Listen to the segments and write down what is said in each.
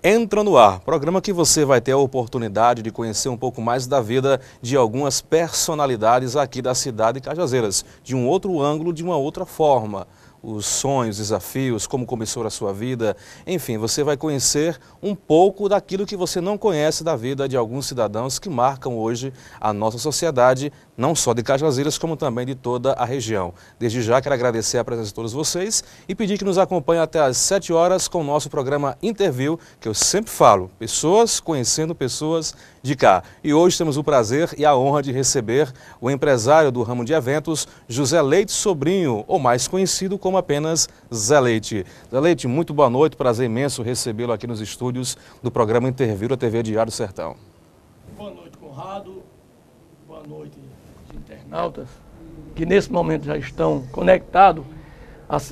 Entra no Ar, programa que você vai ter a oportunidade de conhecer um pouco mais da vida de algumas personalidades aqui da cidade de Cajazeiras, de um outro ângulo, de uma outra forma. Os sonhos, desafios, como começou a sua vida, enfim, você vai conhecer um pouco daquilo que você não conhece da vida de alguns cidadãos que marcam hoje a nossa sociedade, não só de Cajazeiras, como também de toda a região. Desde já quero agradecer a presença de todos vocês e pedir que nos acompanhem até às 7 horas com o nosso programa Interview, que eu sempre falo, pessoas conhecendo pessoas de cá. E hoje temos o prazer e a honra de receber o empresário do ramo de eventos, José Leite Sobrinho, ou mais conhecido como apenas Zé Leite. Zé Leite, muito boa noite, prazer imenso recebê-lo aqui nos estúdios do programa Interview da TV Diário do Sertão. Boa noite, Conrado. Boa noite, internautas, que nesse momento já estão conectados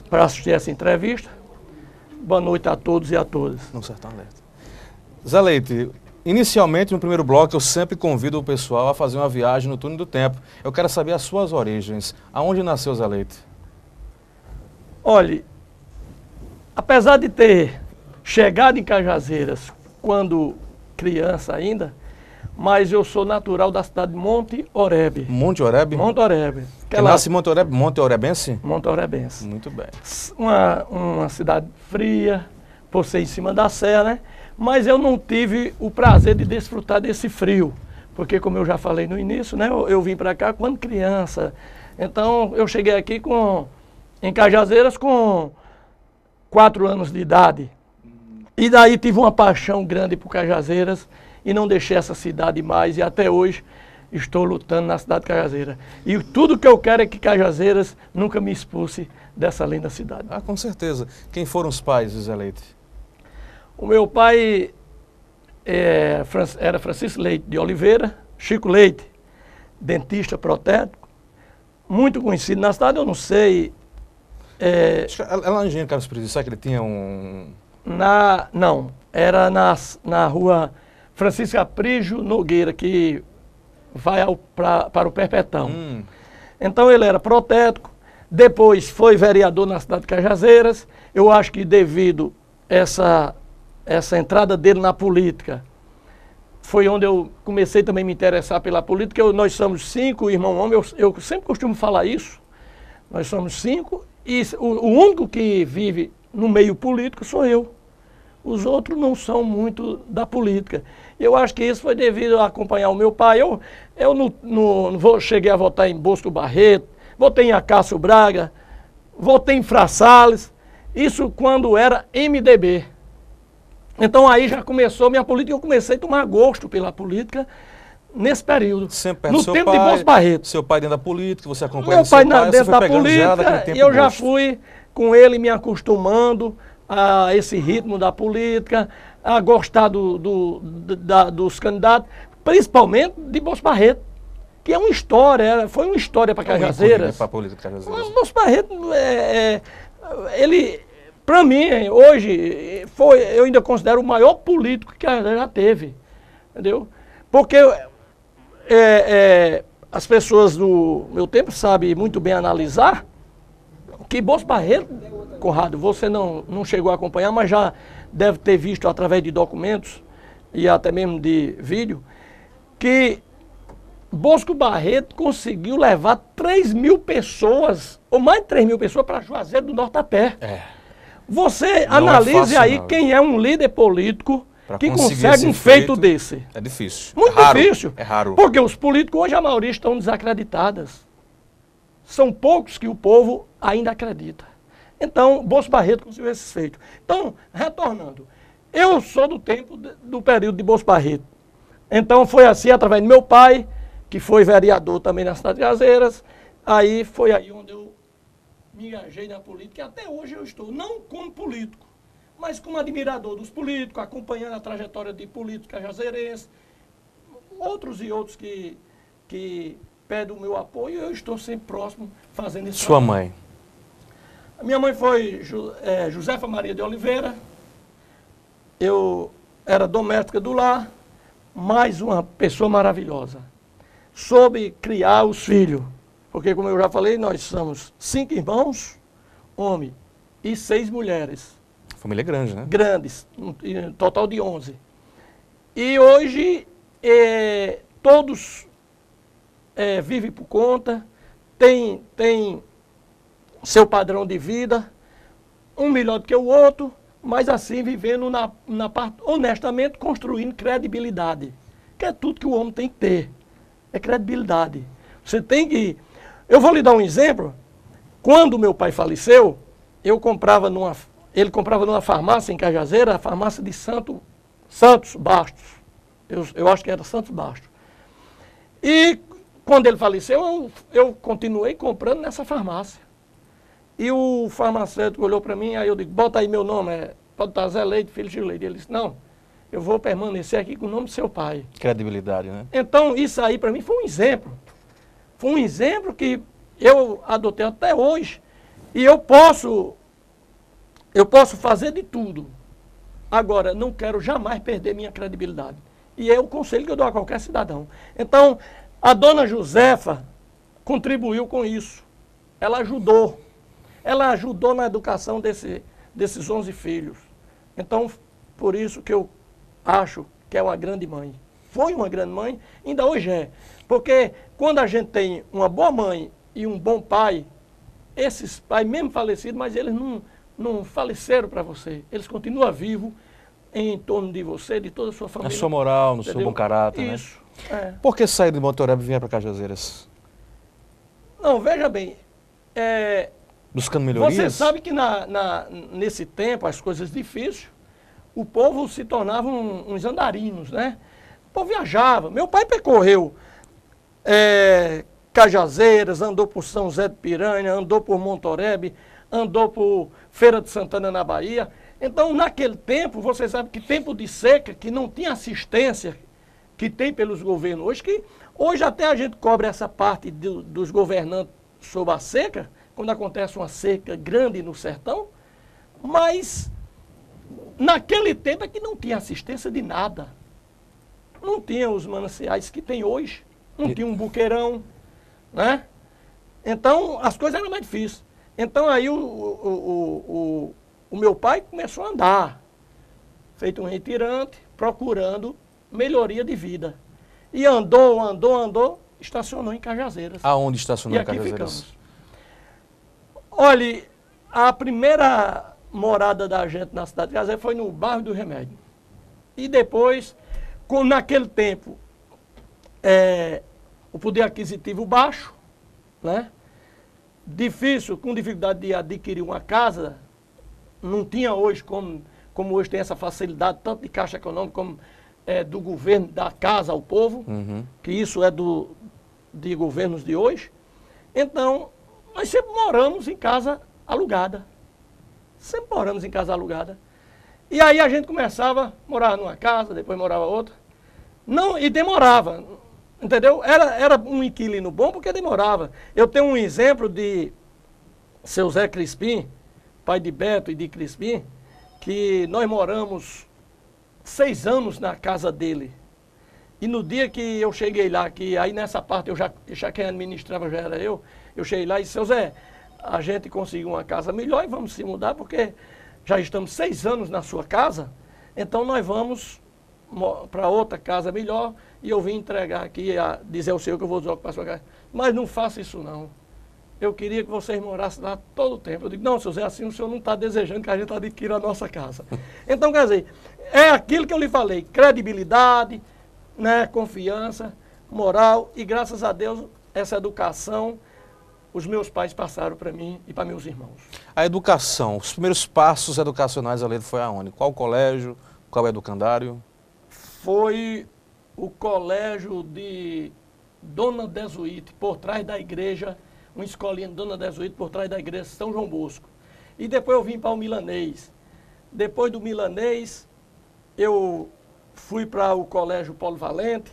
para assistir essa entrevista. Boa noite a todos e a todas. No Sertão Alerta. Zé Leite, inicialmente, no primeiro bloco, eu sempre convido o pessoal a fazer uma viagem no túnel do tempo. Eu quero saber as suas origens. Aonde nasceu Zé Leite? Olhe, apesar de ter chegado em Cajazeiras quando criança ainda, mas eu sou natural da cidade de Monte Oreb. Monte Oreb? Monte Oreb. Que nasce em Monte Oreb? Monte Orebense? Monte Orebense. Muito bem. Uma cidade fria, por ser em cima da serra, né? Mas eu não tive o prazer de desfrutar desse frio, porque como eu já falei no início, né? Eu vim para cá quando criança. Então eu cheguei aqui em Cajazeiras com 4 anos de idade. E daí tive uma paixão grande por Cajazeiras e não deixei essa cidade mais, e até hoje estou lutando na cidade de Cajazeiras. E tudo que eu quero é que Cajazeiras nunca me expulse dessa linda cidade. Ah, com certeza. Quem foram os pais de Zé Leite? O meu pai era Francisco Leite de Oliveira, Chico Leite, dentista protético, muito conhecido na cidade, eu não sei. É lá em Engenheiro Carlos Pires, sabe que ele tinha um... Não, era na rua Francisco Aprígio Nogueira, que vai para o Perpetão. Então ele era protético, depois foi vereador na cidade de Cajazeiras. Eu acho que devido essa entrada dele na política, foi onde eu comecei também a me interessar pela política. Nós somos 5 irmãos homens, eu sempre costumo falar isso. Nós somos 5 e o único que vive no meio político sou eu. Os outros não são muito da política. Eu acho que isso foi devido a acompanhar o meu pai. Eu cheguei a votar em Bosco Barreto, votei em Acácio Braga, votei em Fra Salles, isso quando era MDB. Então aí já começou minha política, eu comecei a tomar gosto pela política nesse período. Sempre no tempo de Bosco Barreto. Seu pai dentro da política, você acompanha meu seu pai dentro da política, e eu já fui com ele me acostumando a esse ritmo da política, a gostar dos candidatos, principalmente de Bosco Barreto, que é uma história, foi uma história para Cajazeiras. Para a política de Cajazeiras. Bosco Barreto, ele... Para mim, hoje, eu ainda considero o maior político que já teve, entendeu? Porque as pessoas do meu tempo sabem muito bem analisar que Bosco Barreto, Conrado, você não chegou a acompanhar, mas já deve ter visto através de documentos e até mesmo de vídeo, que Bosco Barreto conseguiu levar 3.000 pessoas, ou mais de 3.000 pessoas, para Juazeiro do Norte-Pé. Você analise aí quem é um líder político que consegue um feito desse. É difícil. Muito difícil. É raro. Porque os políticos hoje, a maioria, estão desacreditadas. São poucos que o povo ainda acredita. Então, Bosco Barreto conseguiu esse feito. Então, retornando, eu sou do tempo do período de Bosco Barreto. Então, foi assim, através do meu pai, que foi vereador também na cidade de Cajazeiras. Aí, foi aí onde eu me engajei na política, e até hoje eu estou, não como político, mas como admirador dos políticos, acompanhando a trajetória de políticos cajazeirenses, outros e outros que pedem o meu apoio, eu estou sempre próximo fazendo isso. Sua mãe? A minha mãe foi Josefa Maria de Oliveira, eu era doméstica do lar, mais uma pessoa maravilhosa, soube criar os filhos. Porque, como eu já falei, nós somos 5 irmãos, homem, e 6 mulheres. Família grande, né? Grandes, um total de 11. E hoje todos vivem por conta, tem seu padrão de vida, um melhor do que o outro, mas assim vivendo na parte, honestamente, construindo credibilidade, que é tudo que o homem tem que ter, é credibilidade. Você tem que... Eu vou lhe dar um exemplo. Quando meu pai faleceu, ele comprava numa farmácia em Cajazeira, a farmácia de Santos Bastos. Eu acho que era Santos Bastos. E quando ele faleceu, eu continuei comprando nessa farmácia. E o farmacêutico olhou para mim, aí eu digo, bota aí meu nome, pode estar Zé Leite, filho de Leite. Ele disse, não, eu vou permanecer aqui com o nome do seu pai. Credibilidade, né? Então, isso aí para mim foi um exemplo. Foi um exemplo que eu adotei até hoje. E eu posso fazer de tudo. Agora, não quero jamais perder minha credibilidade. E é o conselho que eu dou a qualquer cidadão. Então, a dona Josefa contribuiu com isso. Ela ajudou. Ela ajudou na educação desses 11 filhos. Então, por isso que eu acho que é uma grande mãe. Foi uma grande mãe, ainda hoje é. Porque quando a gente tem uma boa mãe e um bom pai, esses pais, mesmo falecidos, mas eles não faleceram para você. Eles continuam vivos em torno de você, de toda a sua família. Na sua moral, no seu bom caráter, isso, né? Por que sair de Motoreba e vir para Cajazeiras? Não, veja bem. Buscando melhorias? Você sabe que nesse tempo, as coisas difíceis, o povo se tornava uns andarinos, né? O povo viajava. Meu pai percorreu Cajazeiras, andou por São José de Piranha, andou por Montorebe, andou por Feira de Santana na Bahia. Então, naquele tempo, você sabe que tempo de seca, que não tinha assistência que tem pelos governos hoje, que hoje até a gente cobre essa parte dos governantes sobre a seca, quando acontece uma seca grande no sertão, mas naquele tempo é que não tinha assistência de nada. Não tinha os mananciais que tem hoje, não tinha um buqueirão, né? Então, as coisas eram mais difíceis. Então, aí o meu pai começou a andar, feito um retirante, procurando melhoria de vida. E andou, estacionou em Cajazeiras. Aonde estacionou em Cajazeiras? Ficamos. Olha, a primeira morada da gente na cidade de Cajazeiras foi no bairro do Remédio. E depois, naquele tempo, o poder aquisitivo baixo, né? Difícil, com dificuldade de adquirir uma casa, não tinha hoje como hoje tem essa facilidade, tanto de Caixa Econômica como do governo, da casa ao povo, que isso é de governos de hoje. Então, nós sempre moramos em casa alugada. Sempre moramos em casa alugada. E aí a gente começava, morava numa casa, depois morava outra. Não, e demorava, entendeu? Era um inquilino bom porque demorava. Eu tenho um exemplo de seu Zé Crispim, pai de Beto e de Crispim, que nós moramos 6 anos na casa dele. E no dia que eu cheguei lá, que aí nessa parte já quem administrava já era eu cheguei lá e disse, seu Zé, a gente conseguiu uma casa melhor e vamos se mudar, porque já estamos 6 anos na sua casa, então nós vamos para outra casa melhor e eu vim entregar aqui, dizer ao senhor que eu vou desocupar a sua casa. Mas não faça isso não. Eu queria que vocês morassem lá todo o tempo. Eu digo, não, seu Zé, assim o senhor não está desejando que a gente adquira a nossa casa. Então, quer dizer, é aquilo que eu lhe falei, credibilidade, né, confiança, moral, e graças a Deus, essa educação, os meus pais passaram para mim e para meus irmãos. A educação, os primeiros passos educacionais ali foi aonde? Qual colégio, qual educandário? Foi o colégio de Dona Desuíte, por trás da igreja, uma escolinha de Dona Desuíte, por trás da igreja São João Bosco. E depois eu vim para o Milanês. Depois do Milanês, eu fui para o colégio Paulo Valente,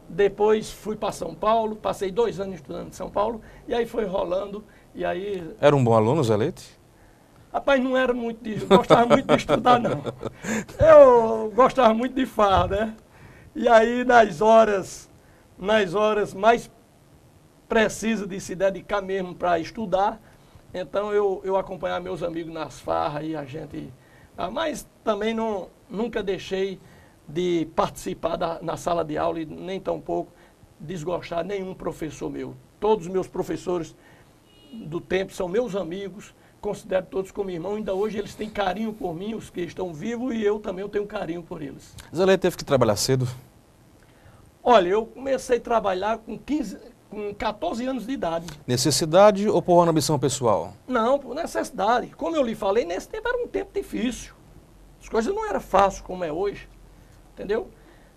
depois fui para São Paulo, passei 2 anos estudando em São Paulo, e aí foi rolando, e aí... Era um bom aluno, Zé Leite? Rapaz, não era muito gostava muito de estudar, não. Eu gostava muito de farra, né? E aí, nas horas mais precisas de se dedicar mesmo para estudar, então eu acompanhava meus amigos nas farras e a gente Mas também nunca deixei de participar na sala de aula e nem tampouco desgostar nenhum professor meu. Todos os meus professores do tempo são meus amigos, considero todos como irmão. Ainda hoje eles têm carinho por mim, os que estão vivos, e eu também tenho carinho por eles. Zé Leite teve que trabalhar cedo? Olha, eu comecei a trabalhar com 14 anos de idade. Necessidade ou por uma ambição pessoal? Não, por necessidade. Como eu lhe falei, nesse tempo era um tempo difícil. As coisas não eram fáceis como é hoje, entendeu?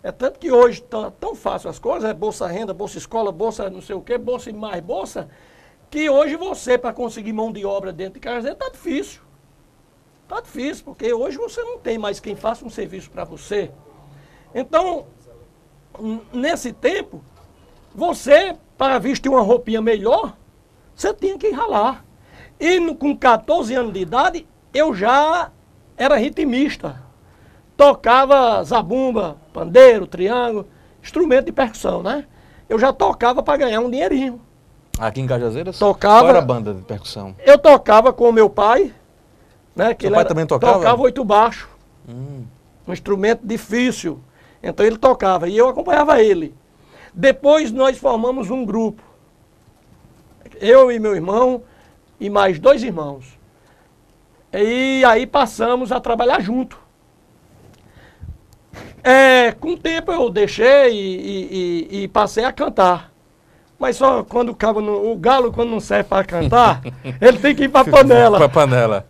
É tanto que hoje está tão fácil as coisas, é bolsa renda, bolsa escola, bolsa não sei o quê, bolsa e mais bolsa, que hoje você, para conseguir mão de obra dentro de casa, está difícil. Está difícil, porque hoje você não tem mais quem faça um serviço para você. Então, nesse tempo, você, para vestir uma roupinha melhor, você tinha que ralar. E com 14 anos de idade, eu já era ritmista. Tocava zabumba, pandeiro, triângulo, instrumento de percussão, né? Eu já tocava para ganhar um dinheirinho. Aqui em Cajazeiras? Tocava. Qual era a banda de percussão? Eu tocava com o meu pai, né? Que Seu pai também tocava? Tocava 8 baixo. Um instrumento difícil. Então ele tocava e eu acompanhava ele. Depois nós formamos um grupo. Eu e meu irmão e mais 2 irmãos. E aí passamos a trabalhar junto. Com o tempo eu deixei e passei a cantar. Mas só quando o galo, quando não serve para cantar, ele tem que ir para a panela. Para a panela.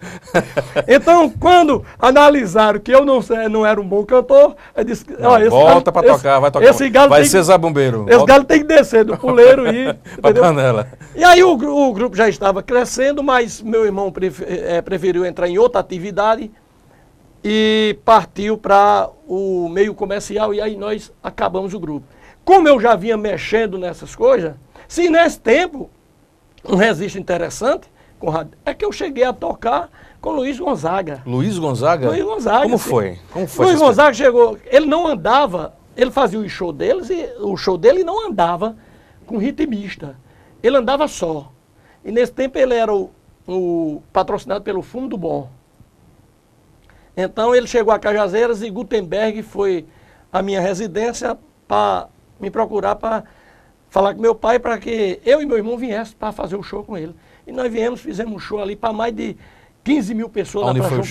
Então, quando analisaram que eu não era um bom cantor, eu disse, volta para tocar, vai tocar. Esse galo vai ser zabumbeiro. Esse galo tem que descer do puleiro e ir para a panela. E aí o grupo já estava crescendo, mas meu irmão preferiu entrar em outra atividade e partiu para o meio comercial, e aí nós acabamos o grupo. Como eu já vinha mexendo nessas coisas, se nesse tempo, um registro interessante, é que eu cheguei a tocar com Luiz Gonzaga. Luiz Gonzaga? Luiz Gonzaga. Como foi? Luiz Gonzaga chegou, ele não andava, ele fazia o show deles, e o show dele não andava com ritmista, ele andava só. E nesse tempo ele era o patrocinado pelo Fumo do Bom. Então ele chegou a Cajazeiras e Gutenberg foi a minha residência para me procurar para falar com meu pai para que eu e meu irmão viessem para fazer o show com ele. E nós viemos, fizemos um show ali para mais de 15 mil pessoas na Praça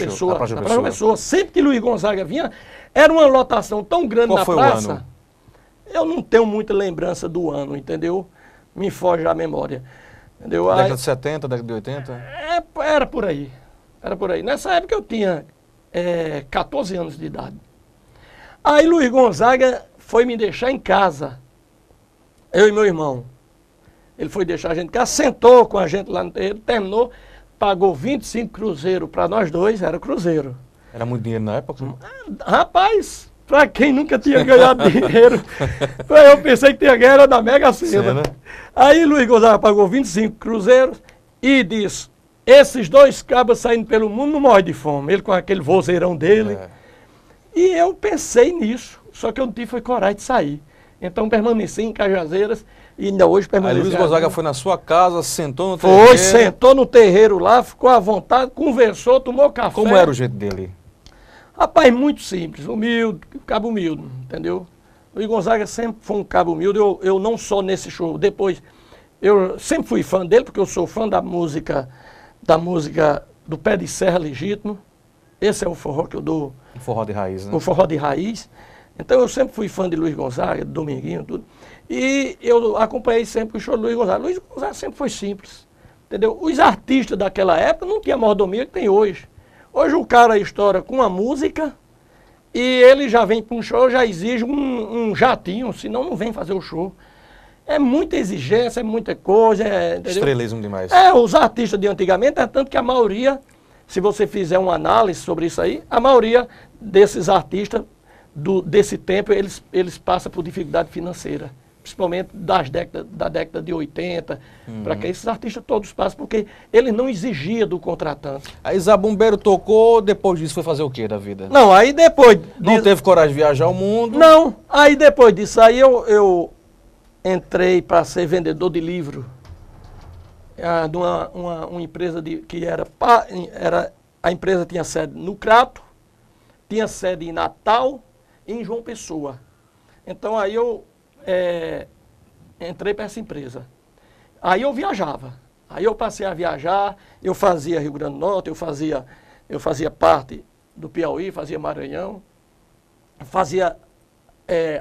João Pessoa. Sempre que Luiz Gonzaga vinha, era uma lotação tão grande na praça. Qual foi o ano? Eu não tenho muita lembrança do ano, entendeu? Me foge a memória. Entendeu? Década de 70, década de 80? Era por aí. Era por aí. Nessa época eu tinha 14 anos de idade. Aí Luiz Gonzaga foi me deixar em casa, eu e meu irmão. Ele foi deixar a gente em casa, sentou com a gente lá no terreiro, terminou, pagou 25 cruzeiros para nós dois, era cruzeiro. Era muito dinheiro na época? Rapaz, para quem nunca tinha ganhado dinheiro, eu pensei que tinha ganhado da Mega Sena. Aí Luiz Gonzaga pagou 25 cruzeiros e disse, esses 2 cabas saindo pelo mundo não morrem de fome. Ele com aquele vozeirão dele. E eu pensei nisso, só que eu não tive coragem de sair. Então permaneci em Cajazeiras e ainda hoje permaneci. Aí Luiz Gonzaga foi na sua casa, sentou no terreiro? Foi, sentou no terreiro lá, ficou à vontade, conversou, tomou café. Como era o jeito dele? Rapaz, muito simples, humilde, cabo humilde, entendeu? Luiz Gonzaga sempre foi um cabo humilde, eu não só nesse show, depois, eu sempre fui fã dele, porque eu sou fã da música do Pé de Serra Legítimo. Esse é o forró que eu dou. O forró de raiz, né? O forró de raiz. Então eu sempre fui fã de Luiz Gonzaga, de Dominguinho, tudo. E eu acompanhei sempre o show de Luiz Gonzaga. Luiz Gonzaga sempre foi simples, entendeu? Os artistas daquela época não tinham a mordomia que tem hoje. Hoje o cara estoura com a música e ele já vem para um show, já exige um jatinho, senão não vem fazer o show. É muita exigência, é muita coisa. Estrelismo demais. Os artistas de antigamente, é tanto que a maioria, se você fizer uma análise sobre isso aí, a maioria desses artistas desse tempo, eles passam por dificuldade financeira. Principalmente da década de 80, para que esses artistas todos passam, porque ele não exigia do contratante. Aí Zabumbeiro tocou, depois disso foi fazer o que da vida? Não, aí depois... Não teve coragem de viajar o mundo? Não, aí depois disso aí eu entrei para ser vendedor de livro de uma empresa que era a empresa tinha sede no Crato, tinha sede em Natal e em João Pessoa. Então aí eu entrei para essa empresa. Aí eu viajava. Aí eu passei a viajar, eu fazia Rio Grande do Norte, eu fazia parte do Piauí, fazia Maranhão, fazia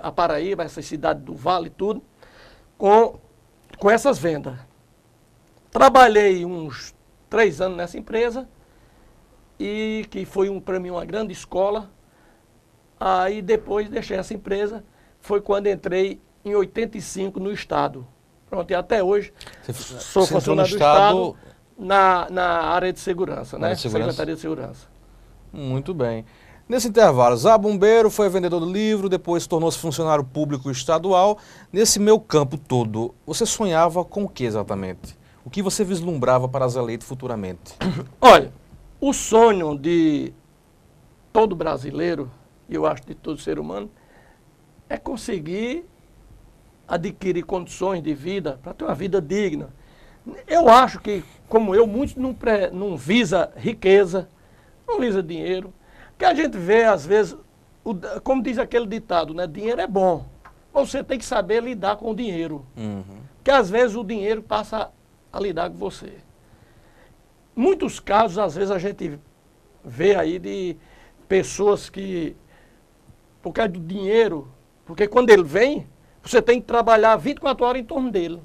a Paraíba, essa cidade do Vale e tudo, com essas vendas. Trabalhei uns 3 anos nessa empresa, e que foi para mim uma grande escola. Aí depois deixei essa empresa, foi quando entrei em 85 no Estado. Pronto, e até hoje sou funcionário do Estado na área de segurança, né? Secretaria de Segurança. Muito bem. Nesse intervalo, Zá bombeiro, foi vendedor do livro, depois tornou-se funcionário público estadual. Nesse meu campo todo, você sonhava com o que exatamente? O que você vislumbrava para Zé Leite futuramente? Olha, o sonho de todo brasileiro, e eu acho de todo ser humano, é conseguir adquirir condições de vida para ter uma vida digna. Eu acho que, como eu, muitos não visa riqueza, não visa dinheiro. Que a gente vê, às vezes, como diz aquele ditado, né? Dinheiro é bom. Você tem que saber lidar com o dinheiro. Porque às vezes o dinheiro passa a lidar com você. Muitos casos, às vezes, a gente vê aí de pessoas que, por causa do dinheiro, porque quando ele vem, você tem que trabalhar 24 horas em torno dele.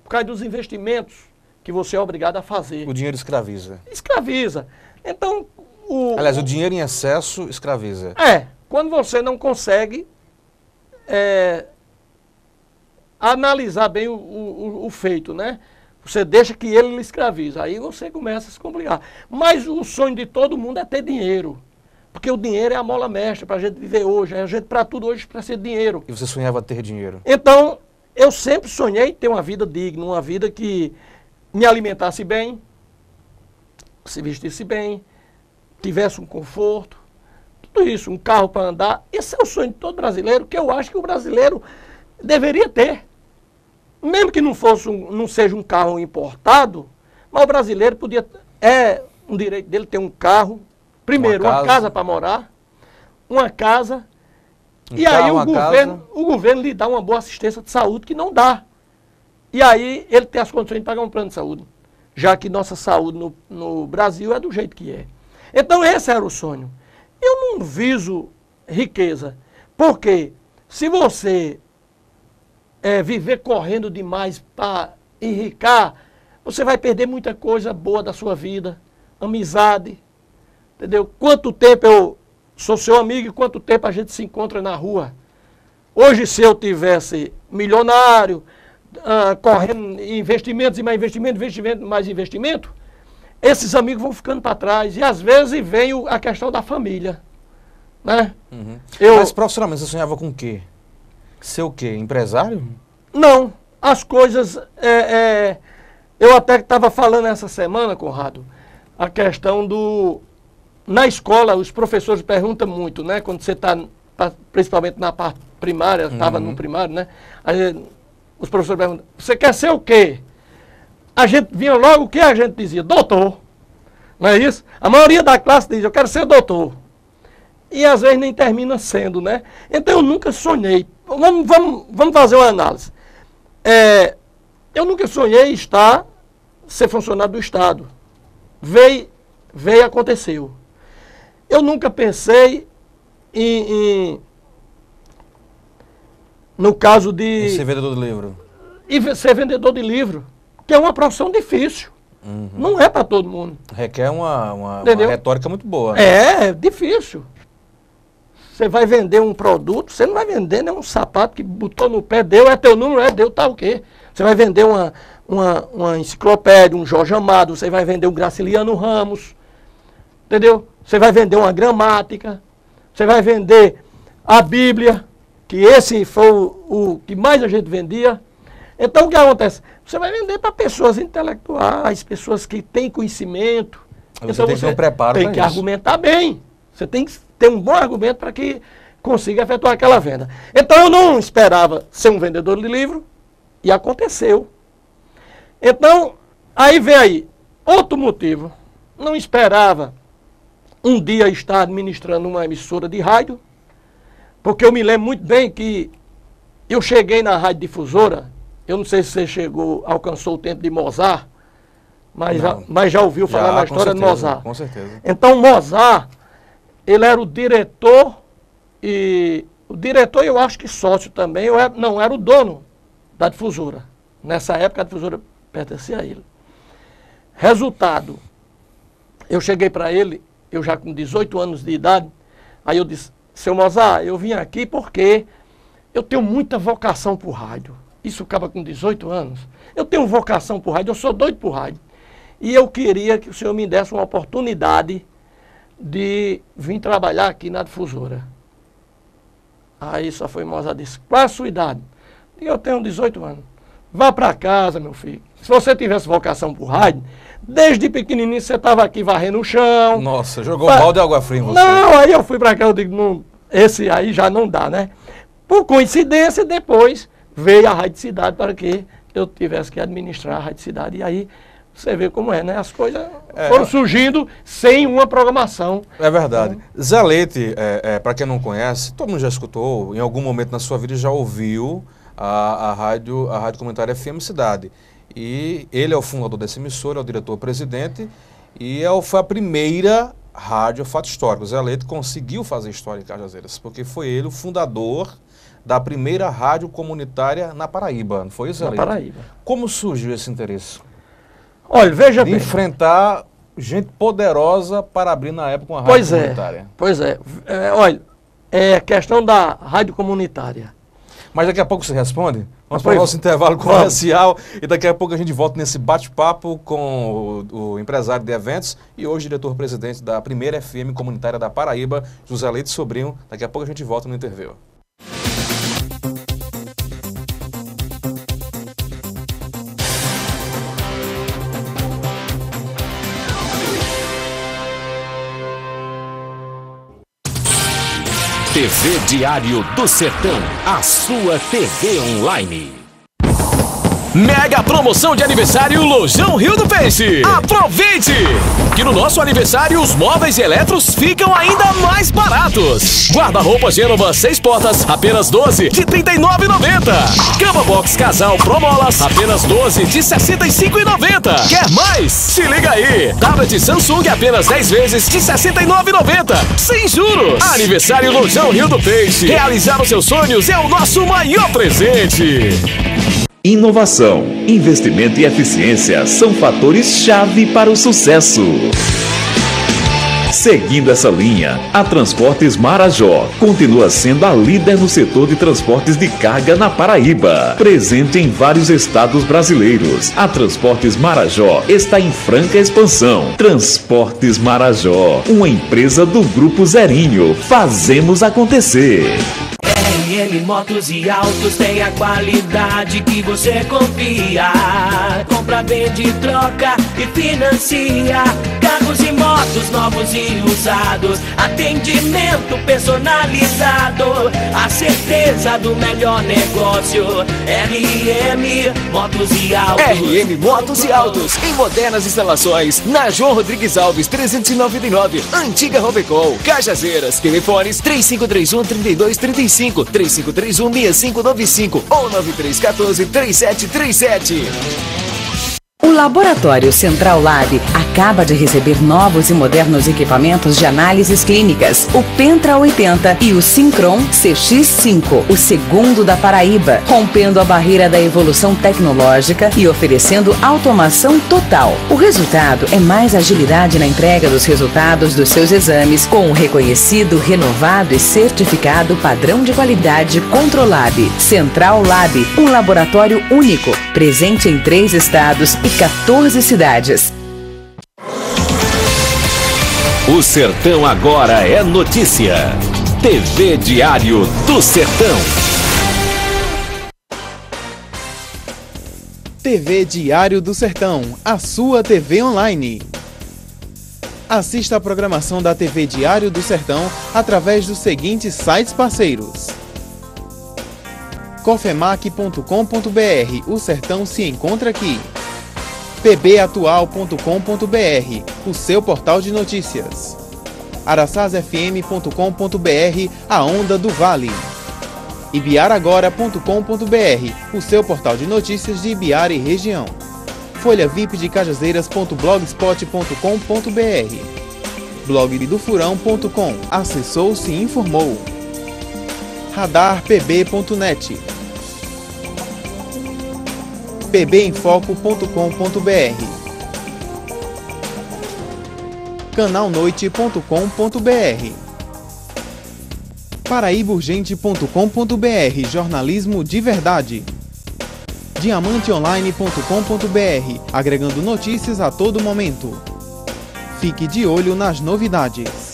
Por causa dos investimentos que você é obrigado a fazer. O dinheiro escraviza. Escraviza. Então, aliás, o dinheiro em excesso escraviza. Quando você não consegue analisar bem o feito, né? Você deixa que ele lhe escraviza, aí você começa a se complicar. Mas o sonho de todo mundo é ter dinheiro. Porque o dinheiro é a mola mestra para a gente viver hoje. A gente, para tudo hoje, precisa de dinheiro. E você sonhava ter dinheiro? Então, eu sempre sonhei ter uma vida digna, uma vida que me alimentasse bem, se vestisse bem, tivesse um conforto, tudo isso, um carro para andar. Esse é o sonho de todo brasileiro, que eu acho que o brasileiro deveria ter. Mesmo que não seja um carro importado, mas o brasileiro podia, um direito dele ter um carro, primeiro uma casa para morar, uma casa, e aí o governo lhe dá uma boa assistência de saúde que não dá. E aí ele tem as condições de pagar um plano de saúde, já que nossa saúde no Brasil é do jeito que é. Então esse era o sonho. Eu não viso riqueza, porque se você viver correndo demais para enricar, você vai perder muita coisa boa da sua vida, amizade, entendeu? Quanto tempo eu sou seu amigo e quanto tempo a gente se encontra na rua. Hoje, se eu tivesse milionário, correndo investimentos e mais investimento, mais investimento, esses amigos vão ficando para trás. E às vezes vem a questão da família, né? Mas profissionalmente você sonhava com o quê? Ser o quê? Empresário? Não. As coisas... eu até estava falando essa semana, Conrado, a questão do... Na escola, os professores perguntam muito, né? Quando você está, principalmente na parte primária, estava no primário, né? Os professores perguntam, você quer ser o quê? A gente vinha logo, o que a gente dizia? Doutor. Não é isso? A maioria da classe diz, eu quero ser doutor. E às vezes nem termina sendo, né? Então eu nunca sonhei. Vamos fazer uma análise. Eu nunca sonhei ser funcionário do Estado. Veio e aconteceu. Eu nunca pensei no caso de... ser vendedor de livro. E ser vendedor de livro, que é uma profissão difícil. Não é para todo mundo. Requer uma retórica muito boa. Né? É difícil. Você vai vender um produto, você não vai vender um sapato que botou no pé, deu, é teu número, deu, tá o quê? Você vai vender uma enciclopédia, um Jorge Amado, você vai vender um Graciliano Ramos, entendeu? Você vai vender uma gramática, você vai vender a Bíblia, que esse foi o que mais a gente vendia. Então o que acontece? Você vai vender para pessoas intelectuais, pessoas que têm conhecimento. Você tem que ter um preparo para isso. Tem que argumentar bem. Você tem que ter um bom argumento para que consiga efetuar aquela venda. Então eu não esperava ser um vendedor de livro e aconteceu. Então, aí vem aí outro motivo. Não esperava um dia estar administrando uma emissora de rádio, porque eu me lembro muito bem que eu cheguei na rádio difusora, eu não sei se você alcançou o tempo de Mozart, mas já ouviu falar na história de Mozart. Com certeza. Então Mozart, ele era o diretor, e o diretor eu acho que sócio também, não, era o dono da difusora. Nessa época a difusora pertencia a ele. Resultado, eu cheguei para ele, eu já com 18 anos de idade, aí eu disse, seu Mozart, eu vim aqui porque eu tenho muita vocação por rádio. Isso acaba com 18 anos. Eu tenho vocação por rádio, eu sou doido por rádio. E eu queria que o senhor me desse uma oportunidade de vir trabalhar aqui na difusora. Aí só foi Mozart disse, qual é a sua idade? E eu tenho 18 anos. Vá para casa, meu filho. Se você tivesse vocação por rádio, desde pequenininho você estava aqui varrendo o chão. Nossa, jogou balde de água fria em você. Não, aí eu fui para cá, eu digo, não, esse aí já não dá, né? Por coincidência, depois veio a Rádio Cidade para que eu tivesse que administrar a Rádio Cidade. E aí você vê como é, né? As coisas foram surgindo sem uma programação. É verdade. Zé Leite, para quem não conhece, todo mundo já escutou, em algum momento na sua vida já ouviu a rádio comunitária FM Cidade. E ele é o fundador dessa emissora, é o diretor-presidente, e foi a primeira rádio fato histórico. Zé Leite conseguiu fazer história em Cajazeiras, porque foi ele o fundador da primeira rádio comunitária na Paraíba, não foi isso, Zé Leite? Na Paraíba. Como surgiu esse interesse? Olha, veja de bem. Enfrentar gente poderosa para abrir na época uma rádio comunitária. Pois é. Olha, é questão da rádio comunitária. Mas daqui a pouco você responde? Vamos para o nosso intervalo comercial e daqui a pouco a gente volta nesse bate-papo com o empresário de eventos e hoje diretor-presidente da primeira FM comunitária da Paraíba, José Leite Sobrinho. Daqui a pouco a gente volta no intervalo. TV Diário do Sertão, a sua TV online. Mega promoção de aniversário Lojão Rio do Peixe. Aproveite! Que no nosso aniversário os móveis e eletros ficam ainda mais baratos. Guarda-roupa Gênova 6 portas, apenas 12 de R$ 39,90. Cama box casal Promolas, apenas 12 de R$ 65,90. Quer mais? Se liga aí! Tablet Samsung apenas 10 vezes de R$ 69,90. Sem juros! Aniversário Lojão Rio do Peixe. Realizar os seus sonhos é o nosso maior presente. Inovação, investimento e eficiência são fatores-chave para o sucesso. Seguindo essa linha, a Transportes Marajó continua sendo a líder no setor de transportes de carga na Paraíba. Presente em vários estados brasileiros, a Transportes Marajó está em franca expansão. Transportes Marajó, uma empresa do Grupo Zerinho. Fazemos acontecer. RN Motos e Autos tem a qualidade que você confia. Compra, vende, troca e financia. Carros e motos novos e usados. Atendimento personalizado. A certeza do melhor negócio. RN Motos e Autos. RN Motos e Autos. Em modernas instalações. Na João Rodrigues Alves 399. Antiga Robecol. Cajazeiras. Telefones 3531-3235. 3531-6595 ou 9314-3737. O Laboratório Central Lab acaba de receber novos e modernos equipamentos de análises clínicas, o Pentra 80 e o Syncron CX5, o segundo da Paraíba, rompendo a barreira da evolução tecnológica e oferecendo automação total. O resultado é mais agilidade na entrega dos resultados dos seus exames, com o reconhecido, renovado e certificado padrão de qualidade Controlab. Central Lab, um laboratório único, presente em 3 estados e 14 cidades. O Sertão agora é notícia. TV Diário do Sertão. TV Diário do Sertão, a sua TV online. Assista a programação da TV Diário do Sertão através dos seguintes sites parceiros: cofemac.com.br, o Sertão se encontra aqui. pbatual.com.br, o seu portal de notícias. araçazfm.com.br, a onda do Vale. ibiaragora.com.br, o seu portal de notícias de Ibiara e região. folhavipdecajazeiras.blogspot.com.br, blogdofurão.com, acessou, se informou. radarpb.net, pbemfoco.com.br, canalnoite.com.br, paraibaurgente.com.br, jornalismo de verdade. diamanteonline.com.br, agregando notícias a todo momento. Fique de olho nas novidades.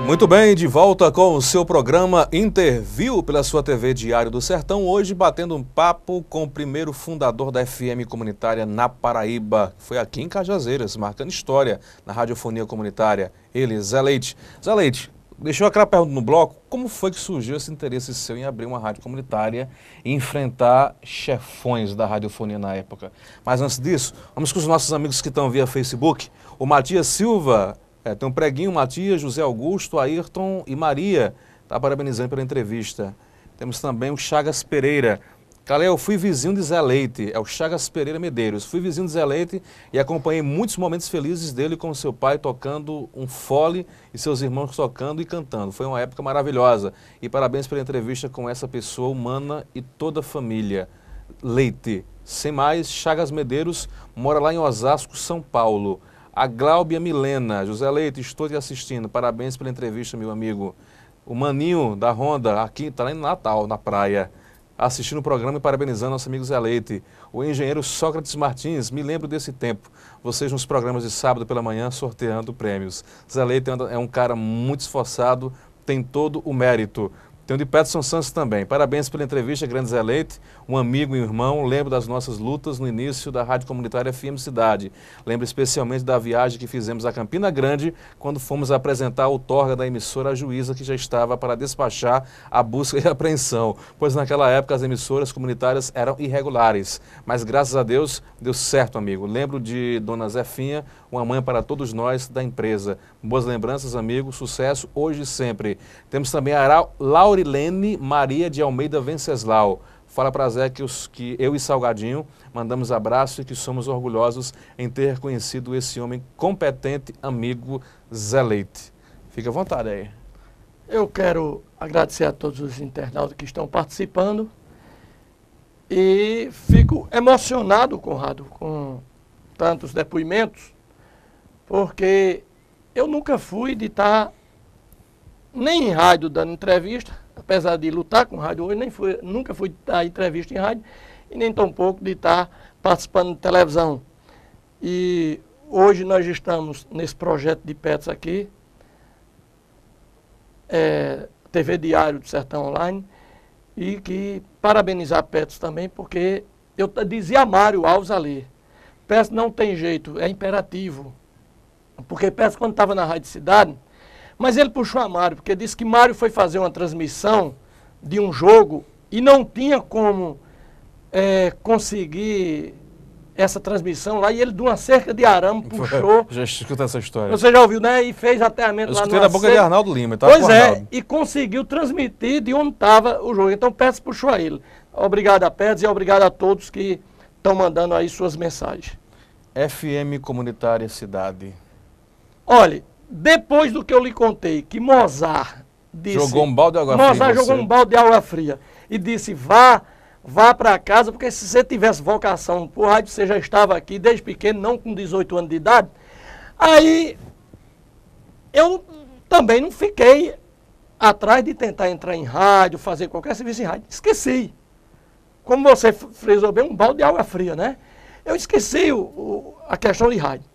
Muito bem, de volta com o seu programa Interview pela sua TV Diário do Sertão. Hoje batendo um papo com o primeiro fundador da FM comunitária na Paraíba. Foi aqui em Cajazeiras, marcando história na radiofonia comunitária. Ele, Zé Leite. Zé Leite, deixou aquela pergunta no bloco. Como foi que surgiu esse interesse seu em abrir uma rádio comunitária e enfrentar chefões da radiofonia na época? Mas antes disso, vamos com os nossos amigos que estão via Facebook. O Matias Silva... tem um preguinho, Matias, José Augusto, Ayrton e Maria. Está parabenizando pela entrevista. Temos também o Chagas Pereira. Calé, eu fui vizinho de Zé Leite. É o Chagas Pereira Medeiros. Fui vizinho de Zé Leite e acompanhei muitos momentos felizes dele com seu pai tocando um fole e seus irmãos tocando e cantando. Foi uma época maravilhosa. E parabéns pela entrevista com essa pessoa humana e toda a família. Leite. Sem mais, Chagas Medeiros mora lá em Osasco, São Paulo. A Gláubia Milena, José Leite, estou te assistindo, parabéns pela entrevista, meu amigo. O Maninho da Honda, aqui, está lá em Natal, na praia, assistindo o programa e parabenizando nosso amigo Zé Leite. O engenheiro Sócrates Martins, me lembro desse tempo, vocês nos programas de sábado pela manhã sorteando prêmios. Zé Leite é um cara muito esforçado, tem todo o mérito. Tem o de Peterson Santos também. Parabéns pela entrevista, grande Zé Leite, um amigo e um irmão. Lembro das nossas lutas no início da Rádio Comunitária FM Cidade. Lembro especialmente da viagem que fizemos a Campina Grande, quando fomos apresentar a outorga da emissora à juíza que já estava para despachar a busca e apreensão, pois naquela época as emissoras comunitárias eram irregulares. Mas graças a Deus, deu certo, amigo. Lembro de Dona Zefinha, uma mãe para todos nós da empresa. Boas lembranças, amigo. Sucesso hoje e sempre. Temos também a Laurilene Maria de Almeida Venceslau. Fala para Zé que eu e Salgadinho mandamos abraço e que somos orgulhosos em ter conhecido esse homem competente, amigo Zé Leite. Fica à vontade aí. Eu quero agradecer a todos os internautas que estão participando e fico emocionado, Conrado, com tantos depoimentos, porque eu nunca fui de estar nem em rádio dando entrevista, apesar de lutar com rádio hoje, nunca fui dar entrevista em rádio e nem tampouco de estar participando de televisão. E hoje nós estamos nesse projeto de PETS aqui, TV Diário do Sertão Online, e que parabenizar a PETS também, porque eu dizia a Mário Alves ali, PETS não tem jeito, é imperativo, porque PETS quando estava na Rádio Cidade, mas ele puxou a Mário, porque disse que Mário foi fazer uma transmissão de um jogo e não tinha como conseguir essa transmissão lá, e ele de uma cerca de arame puxou. Já escutei essa história. Você já ouviu, né? E fez aterramento lá no. Eu escutei da boca de Arnaldo Lima. Pois é, e conseguiu transmitir de onde estava o jogo. Então, Pérez puxou a ele. Obrigado a Pérez e obrigado a todos que estão mandando aí suas mensagens. FM Comunitária Cidade. Olha, depois do que eu lhe contei, que Mozart disse... Jogou um balde de água fria. Mozart jogou um balde de água fria e disse, vá para casa, porque se você tivesse vocação por rádio, você já estava aqui desde pequeno, não com 18 anos de idade. Aí, eu também não fiquei atrás de tentar entrar em rádio, fazer qualquer serviço em rádio. Esqueci. Como você frisou bem, um balde de água fria, né? Eu esqueci a questão de rádio.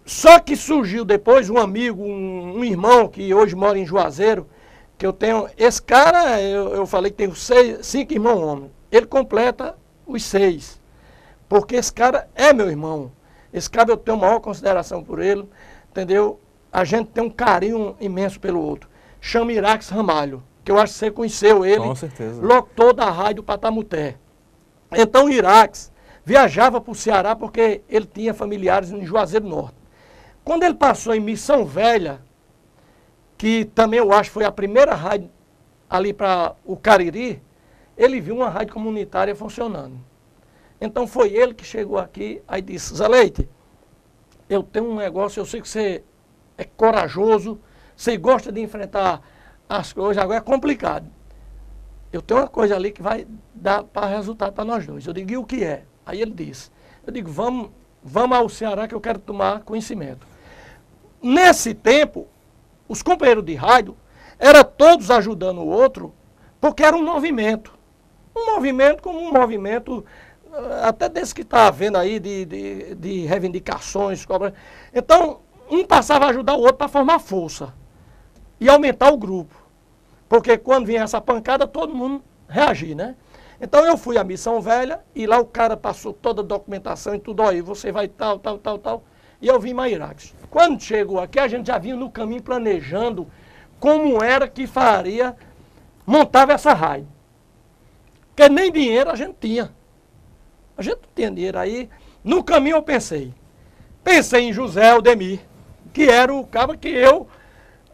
Só que surgiu depois um amigo, um irmão que hoje mora em Juazeiro, que eu tenho, esse cara, eu falei que tenho 5 irmãos homens, ele completa os 6, porque esse cara é meu irmão, esse cara eu tenho maior consideração por ele, entendeu? A gente tem um carinho imenso pelo outro. chama Iraques Ramalho, que eu acho que você conheceu ele. Com certeza. Locutor da rádio Patamuté. Então Iraques viajava para o Ceará porque ele tinha familiares em Juazeiro do Norte. Quando ele passou em Missão Velha, que também eu acho que foi a primeira rádio ali para o Cariri, ele viu uma rádio comunitária funcionando. Então foi ele que chegou aqui, aí disse, Zé Leite, eu tenho um negócio, eu sei que você é corajoso, você gosta de enfrentar as coisas, agora é complicado. Eu tenho uma coisa ali que vai dar para resultado para nós dois. Eu digo, e o que é? Aí ele disse, eu digo, vamos ao Ceará que eu quero tomar conhecimento. Nesse tempo, os companheiros de rádio eram todos ajudando o outro, porque era um movimento. Um movimento como um movimento, até desse que está havendo aí, de reivindicações. Então, um passava a ajudar o outro para formar força e aumentar o grupo. Porque quando vinha essa pancada, todo mundo reagia, né? Então eu fui à Missão Velha e lá o cara passou toda a documentação e tudo, aí você vai tal. E eu vim em Iraques. Quando chegou aqui, a gente já vinha no caminho planejando como era que faria, montava essa rádio. Porque nem dinheiro a gente tinha. A gente não tinha dinheiro. Aí, no caminho eu pensei em José Aldemir, que era o cara que eu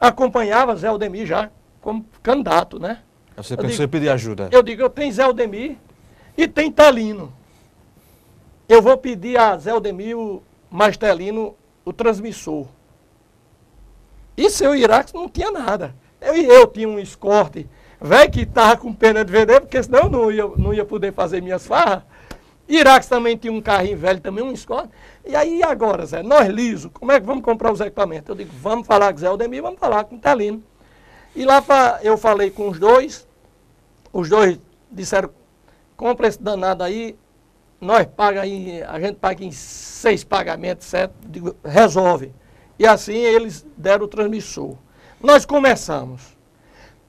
acompanhava, Zé Aldemir já como candidato, né? Você pensou em pedir ajuda? Eu digo, eu tenho Zé Aldemir e tem Telino. Eu vou pedir a Zé Aldemir, mais Telino, o transmissor. E seu Iraques não tinha nada. Eu tinha um Escort, velho, que estava com pena de vender, porque senão eu não ia poder fazer minhas farras. Iraques também tinha um carrinho velho, também um Escort. E aí, agora, Zé, nós liso, como é que vamos comprar os equipamentos? Eu digo, vamos falar com Zé Aldemir, vamos falar com o Telino. E lá eu falei com os dois disseram, compra esse danado aí, nós paga aí, a gente paga em 6 pagamentos, certo? Digo, resolve. E assim eles deram o transmissor. Nós começamos.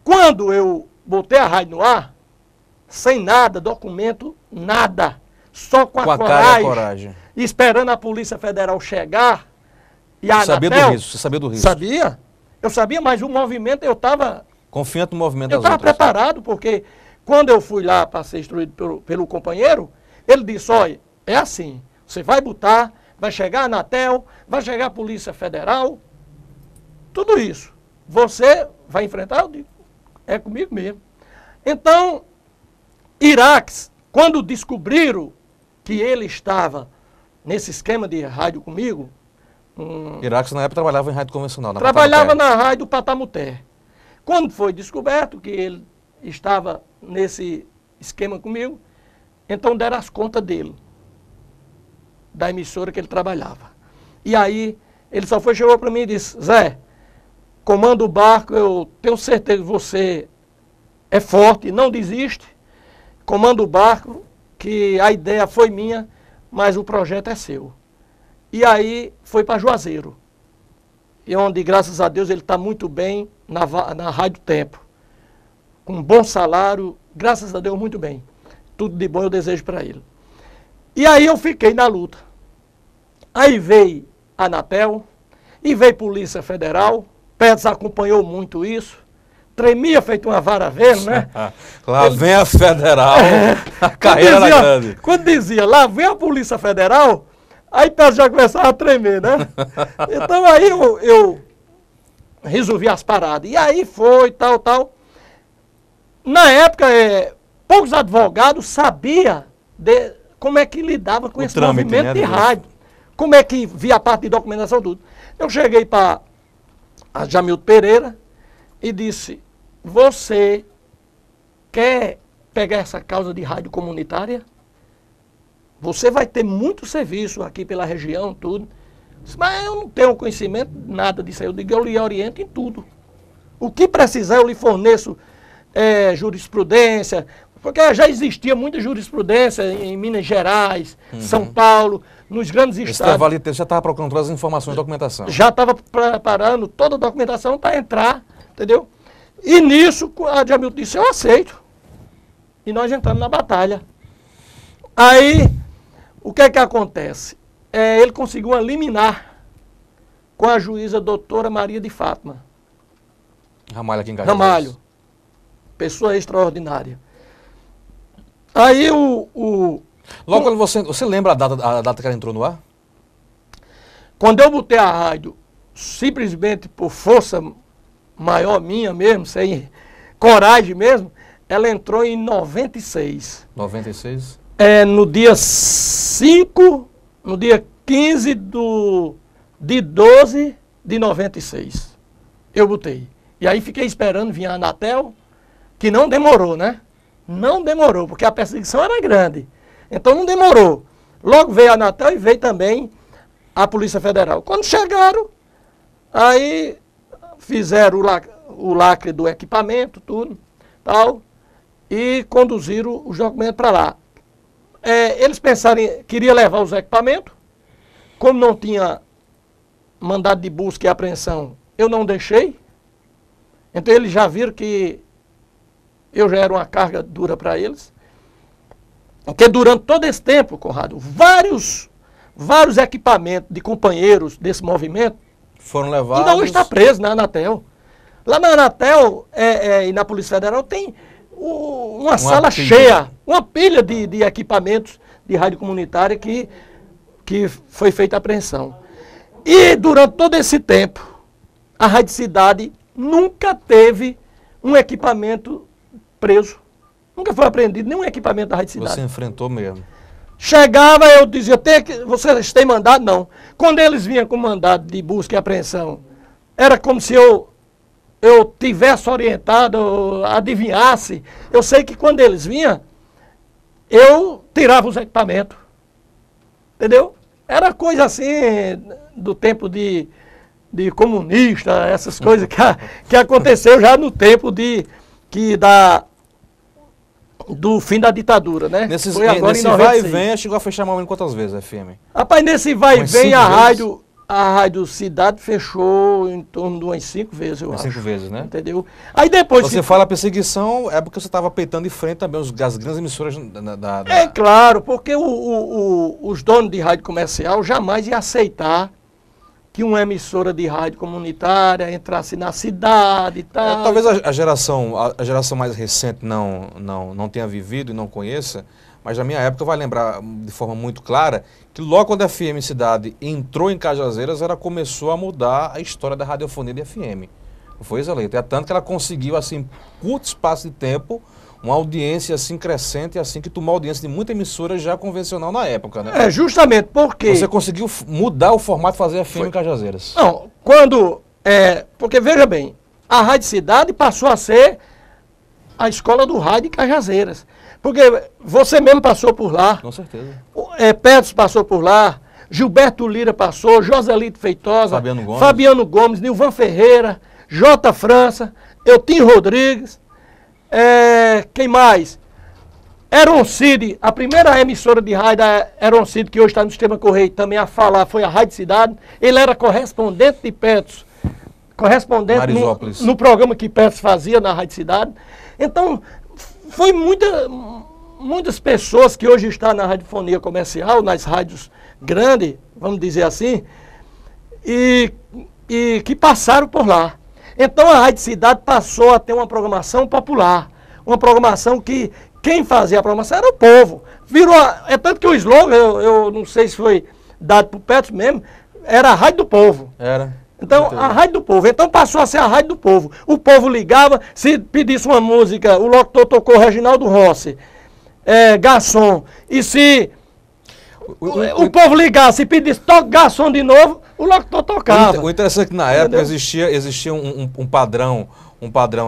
Quando eu botei a rádio no ar, sem nada, documento, nada. Só com a coragem. Esperando a Polícia Federal chegar. E a Anatel, você sabia do risco? Sabia. Eu sabia, mas o movimento eu estava... Confiante no movimento das outras. Eu estava preparado, porque quando eu fui lá para ser instruído pelo companheiro, ele disse, olha, é assim, você vai botar, vai chegar a Anatel, vai chegar a Polícia Federal, tudo isso. Você vai enfrentar? Eu digo, é comigo mesmo. Então, Iraques, quando descobriram que ele estava nesse esquema de rádio comigo... Iraques na época trabalhava em rádio convencional. Trabalhava na rádio do Patamuté. Quando foi descoberto que ele estava nesse esquema comigo, então deram as contas dele, da emissora que ele trabalhava. E aí, ele só chegou para mim e disse, Zé, comanda o barco, eu tenho certeza que você é forte, não desiste, comanda o barco, que a ideia foi minha, mas o projeto é seu. E aí foi para Juazeiro, e onde, graças a Deus, ele está muito bem na Rádio Tempo, com um bom salário, graças a Deus, muito bem. Tudo de bom eu desejo para ele. E aí eu fiquei na luta. Aí veio a Anatel, e veio Polícia Federal, Pérez acompanhou muito isso, tremia feito uma vara verde, né? Lá vem a Federal, a carreira era grande. Quando dizia, lá vem a Polícia Federal, aí Pérez já começava a tremer, né? Então aí eu resolvi as paradas. E aí foi, tal. Na época, poucos advogados sabiam como é que lidava com esse movimento de rádio. Como é que via a parte de documentação, tudo. Eu cheguei para a Jamildo Pereira e disse, você quer pegar essa causa de rádio comunitária? Você vai ter muito serviço aqui pela região, tudo. Mas eu não tenho conhecimento nada disso aí. Eu digo, eu lhe oriento em tudo. O que precisar, eu lhe forneço jurisprudência, porque já existia muita jurisprudência em Minas Gerais, São Paulo, nos grandes estados. Esse já estava procurando todas as informações e documentação. Já estava preparando toda a documentação para entrar, entendeu? E nisso, a Jamildo disse, eu aceito. E nós entramos na batalha. Aí, o que é que acontece? Ele conseguiu uma liminar com a juíza doutora Maria de Fátima. Ramalho aqui em Cajazeiras. Ramalho. Pessoa extraordinária. Aí Logo quando você lembra a data que ela entrou no ar? Quando eu botei a rádio, simplesmente por força maior minha mesmo, sem coragem mesmo, ela entrou em 96. 96? No dia 5, no dia 15 de 12 de 96. Eu botei. E aí fiquei esperando vir a Anatel, que não demorou, né? Não demorou, porque a perseguição era grande. Então não demorou. Logo veio a Anatel e veio também a Polícia Federal. Quando chegaram, aí fizeram o lacre do equipamento, tudo, tal, e conduziram os documentos para lá. Eles pensaram, queria levar os equipamentos, como não tinha mandado de busca e apreensão, eu não deixei. Então eles já viram que eu já era uma carga dura para eles. Porque durante todo esse tempo, Conrado, vários equipamentos de companheiros desse movimento foram levados. Ainda hoje está preso na Anatel. Lá na Anatel e na Polícia Federal tem uma sala cheia, uma pilha de equipamentos de rádio comunitária que foi feita a apreensão. E durante todo esse tempo, a Rádio Cidade nunca teve um equipamento preso. Nunca foi apreendido nenhum equipamento da Rádio Cidade. Você enfrentou mesmo. Chegava, eu dizia, vocês têm mandado? Não. Quando eles vinham com mandado de busca e apreensão, era como se eu tivesse orientado, adivinhasse. Eu sei que quando eles vinham, eu tirava os equipamentos. Entendeu? Era coisa assim do tempo de comunista, essas coisas que aconteceu já no tempo do fim da ditadura, né? Nesse em vai e vem, chegou a fechar mais ou menos quantas vezes a FM? Rapaz, nesse vai e vem a Rádio Cidade fechou em torno de umas 5 vezes, eu acho. 5 vezes, né? Entendeu? Aí depois... Você fala perseguição, é porque você estava peitando de frente também as grandes emissoras da... É claro, porque os donos de rádio comercial jamais iam aceitar que uma emissora de rádio comunitária entrasse na cidade e tal. Talvez a geração mais recente não tenha vivido e não conheça, mas na minha época vai lembrar de forma muito clara que logo quando a FM Cidade entrou em Cajazeiras, ela começou a mudar a história da radiofonia de FM. Não foi, Zé Leite? É tanto que ela conseguiu, assim, em curto espaço de tempo, uma audiência assim crescente, assim, que tomou audiência de muita emissora já convencional na época, né? Justamente porque... Você conseguiu mudar o formato de fazer FM em Cajazeiras. Não, porque veja bem, a Rádio Cidade passou a ser a escola do rádio em Cajazeiras. Porque você mesmo passou por lá. Com certeza. Petros passou por lá, Gilberto Lira passou, Joselito Feitosa, Fabiano Gomes, Nilvan Ferreira, J. França, Eutinho Rodrigues, quem mais? Heron Cid, a primeira emissora de rádio da Heron Cid, que hoje está no Sistema Correio, também a falar, foi a Rádio Cidade. Ele era correspondente de Petros, correspondente no programa que Petros fazia na Rádio Cidade. Então, foi muitas pessoas que hoje estão na radiofonia comercial, nas rádios grandes, vamos dizer assim, e que passaram por lá. Então a Rádio Cidade passou a ter uma programação popular, uma programação que quem fazia a programação era o povo. É tanto que o slogan, eu não sei se foi dado por Petros mesmo, era a Rádio do Povo. Era. Então, a Rádio do Povo. Então passou a ser a Rádio do Povo. O povo ligava, se pedisse uma música, o locutor tocou Reginaldo Rossi, Garçom. E se o povo ligasse e pedisse toque Garçom de novo, o locutor tocava. O interessante é que na época existia um padrão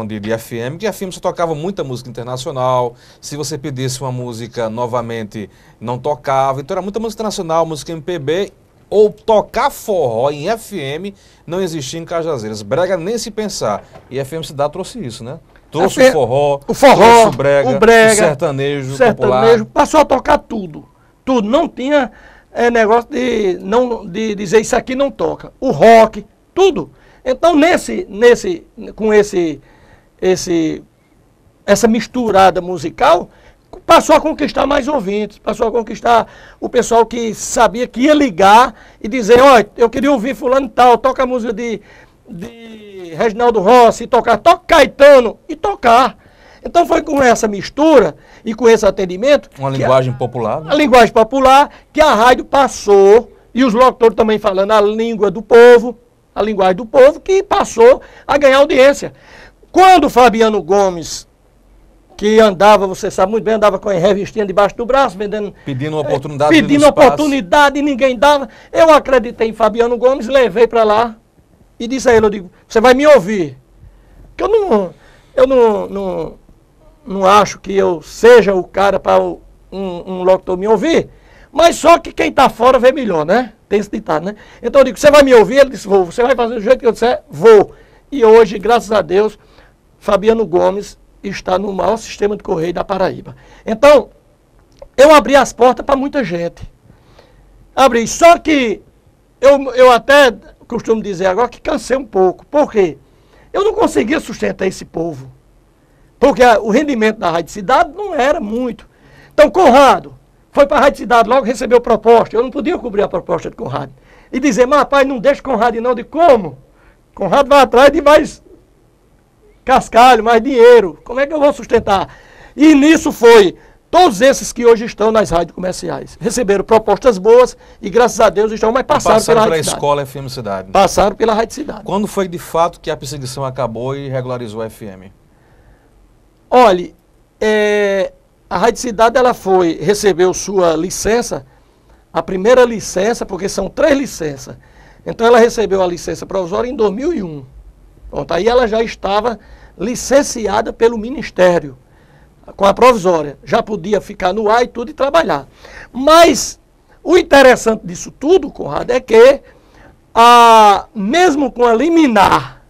de FM, que a FM só tocava muita música internacional. Se você pedisse uma música novamente, não tocava. Então era muita música internacional, música MPB. Ou tocar forró em FM não existia em Cajazeiras. Brega nem se pensar. E a FM Cidade trouxe isso, né? Trouxe o forró, trouxe o brega, o sertanejo popular. Passou a tocar tudo. Tudo. Não tinha negócio de dizer isso aqui não toca. O rock, tudo. Então, com essa misturada musical, passou a conquistar mais ouvintes, passou a conquistar o pessoal que sabia que ia ligar e dizer, olha, eu queria ouvir fulano e tal, toca a música de Reginaldo Rossi, toca Caetano e tocar. Então foi com essa mistura e com esse atendimento... Uma linguagem popular. Né? A linguagem popular que a rádio passou, e os locutores também falando a língua do povo, a linguagem do povo, que passou a ganhar audiência. Quando o Fabiano Gomes, que andava, você sabe muito bem, andava com a revistinha debaixo do braço, vendendo... Pedindo oportunidade. Pedindo oportunidade e ninguém dava. Eu acreditei em Fabiano Gomes, levei para lá e disse a ele, eu digo, você vai me ouvir. Que eu não acho que eu seja o cara para um locutor me ouvir, mas só que quem está fora vê melhor, né? Tem esse ditado, né? Então eu digo, você vai me ouvir? Ele disse, vou. Você vai fazer do jeito que eu disser? Vou. E hoje, graças a Deus, Fabiano Gomes está no maior sistema de correio da Paraíba. Então, eu abri as portas para muita gente. Abri. Só que eu até costumo dizer agora que cansei um pouco. Por quê? Eu não conseguia sustentar esse povo. Porque o rendimento da Rádio Cidade não era muito. Então, Conrado foi para a Rádio Cidade, logo recebeu proposta. Eu não podia cobrir a proposta de Conrado. E dizer, mas rapaz, não deixa Conrado não. De como? Conrado vai atrás de mais cascalho, mais dinheiro. Como é que eu vou sustentar? E nisso foi, todos esses que hoje estão nas rádios comerciais receberam propostas boas e graças a Deus estão, mas passaram pela Rádio Cidade. Escola FM Cidade. Passaram pela Rádio Cidade. Quando foi de fato que a perseguição acabou e regularizou a FM? Olha, a Rádio Cidade recebeu sua licença, a primeira licença, porque são 3 licenças. Então ela recebeu a licença provisória em 2001. Pronto, aí ela já estava licenciada pelo Ministério, com a provisória. Já podia ficar no ar e tudo e trabalhar. Mas o interessante disso tudo, Conrado, é que mesmo com a liminar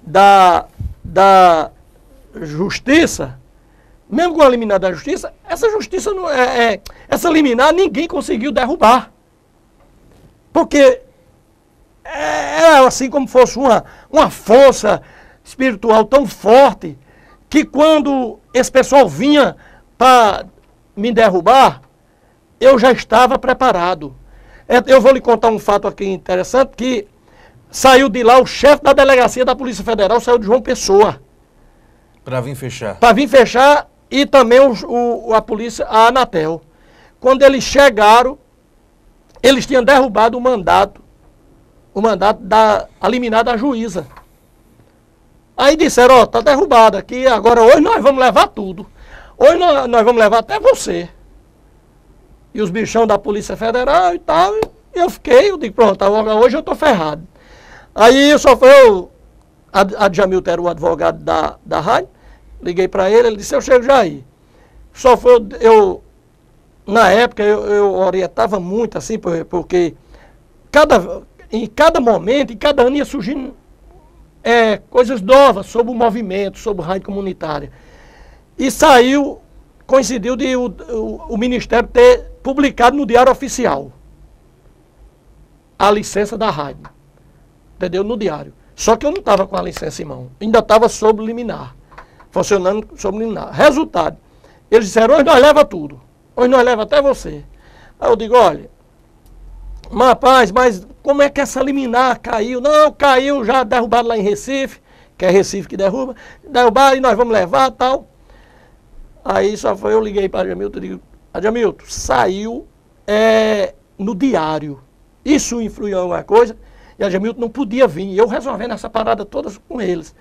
da Justiça, mesmo com a liminar da Justiça, essa Justiça não essa liminar ninguém conseguiu derrubar. Porque é assim como fosse uma força espiritual tão forte que quando esse pessoal vinha para me derrubar, eu já estava preparado. Eu vou lhe contar um fato aqui interessante, que saiu de lá o chefe da delegacia da Polícia Federal, saiu de João Pessoa. Para vir fechar. Para vir fechar e também a polícia, a Anatel. Quando eles chegaram, eles tinham derrubado o mandato a liminar da juíza. Aí disseram, ó, tá derrubado aqui, agora hoje nós vamos levar tudo. Hoje nós vamos levar até você. E os bichão da Polícia Federal e tal, eu digo, pronto, hoje eu tô ferrado. Aí só foi a Djamilton era o advogado da rádio, liguei para ele disse, eu chego já aí. Só foi na época eu orientava muito assim, porque em cada momento, em cada ano ia surgindo coisas novas sobre o movimento, sobre rádio comunitária. E coincidiu de o Ministério ter publicado no Diário Oficial a licença da rádio. Entendeu? No diário. Só que eu não estava com a licença em mão. Ainda estava sob liminar. Funcionando sob liminar. Resultado. Eles disseram, hoje nós leva tudo. Hoje nós leva até você. Aí eu digo, olha, rapaz, mas como é que essa liminar caiu? Não, caiu já derrubado lá em Recife, que é Recife que derruba. Derrubaram e nós vamos levar e tal. Aí só foi, eu liguei para a Djamilton e digo, Djamilton, saiu no diário. Isso influiu em alguma coisa? E a Djamilton não podia vir. E eu resolvendo essa parada toda com eles.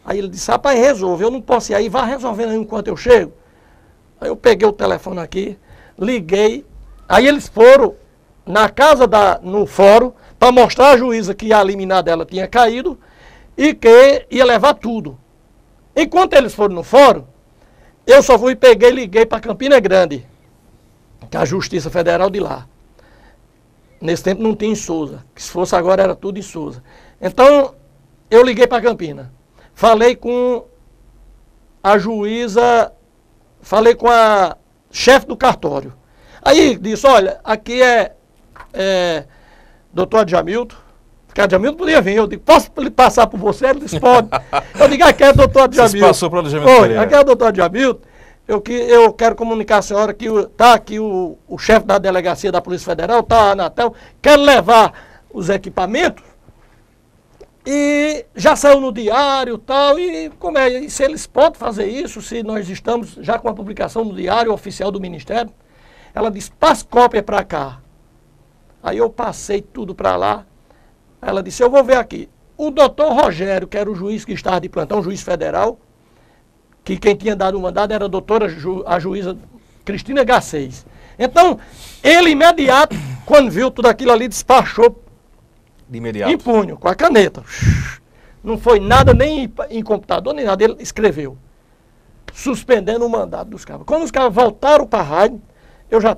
Aí ele disse, rapaz, resolve, eu não posso ir aí, vá resolvendo aí enquanto eu chego. Aí eu peguei o telefone aqui, liguei. Aí eles foram na casa no fórum para mostrar à juíza que a liminar dela tinha caído e que ia levar tudo. Enquanto eles foram no fórum, eu só fui, peguei e liguei para Campina Grande, que é a Justiça Federal de lá. Nesse tempo não tinha em Souza, que se fosse agora era tudo em Souza. Então, eu liguei para Campina. Falei com a juíza, falei com a chefe do cartório. Aí disse, olha, aqui doutor Djamilton, porque a Djamilton podia vir. Eu digo, posso lhe passar por você? Ele disse, pode. Eu digo, aqui é doutor Djamilton. Você passou para o Djamilton Pereira. Aqui é o doutor Djamilton. Eu quero comunicar a senhora que está aqui o chefe da delegacia da Polícia Federal, está a Anatel, quero levar os equipamentos E já saiu no diário e tal, e se eles podem fazer isso, se nós estamos já com a publicação no diário oficial do Ministério, ela disse, passa cópia para cá. Aí eu passei tudo para lá, ela disse, eu vou ver aqui. O doutor Rogério, que era o juiz que estava de plantão, juiz federal, que quem tinha dado o mandado era a juíza Cristina Garcês. Então, ele imediato, quando viu tudo aquilo ali, despachou de imediato. em punho, com a caneta. Não foi nada, nem em computador, nem nada. Ele escreveu, suspendendo o mandado dos cabos. Quando os cabos voltaram para a rádio, eu já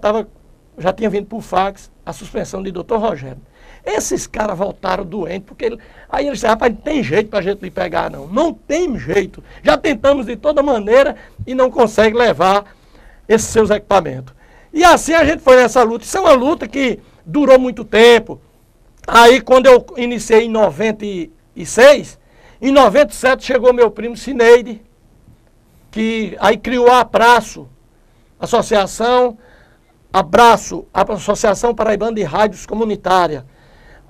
tinha vindo por fax a suspensão de doutor Rogério. Esses caras voltaram doentes, porque aí eles disseram, rapaz, não tem jeito para a gente lhe pegar, não. Não tem jeito. Já tentamos de toda maneira e não consegue levar esses seus equipamentos. E assim a gente foi nessa luta. Isso é uma luta que durou muito tempo. Aí quando eu iniciei em 96, em 97 chegou meu primo Cineide, que aí criou a Abraço, Associação Paraibana de Rádios Comunitária.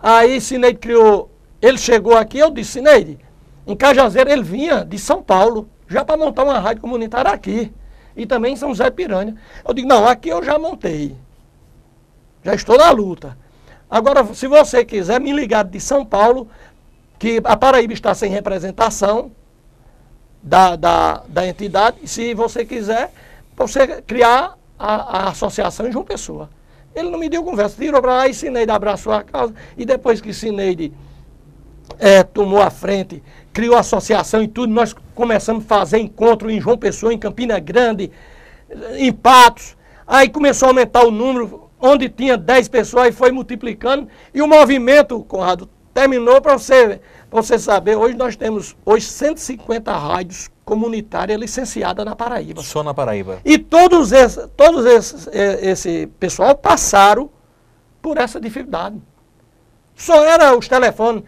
Aí Cineide criou, ele chegou aqui, eu disse, Cineide, em Cajazeira ele vinha de São Paulo, já para montar uma rádio comunitária aqui, e também em São José de Piranha. Eu digo, não, aqui eu já montei, já estou na luta. Agora, se você quiser me ligar de São Paulo, que a Paraíba está sem representação da entidade, se você quiser, você criar a associação em João Pessoa. Ele não me deu conversa, tirou para lá e Cineide abraçou a causa, e depois que Cineide tomou a frente, criou a associação e tudo, nós começamos a fazer encontro em João Pessoa, em Campina Grande, em Patos, aí começou a aumentar o número, onde tinha 10 pessoas, aí foi multiplicando, e o movimento, Conrado, terminou para você saber, hoje nós temos 150 rádios comunitárias licenciadas na Paraíba. Só na Paraíba. E esse pessoal passaram por essa dificuldade. Só era os telefones.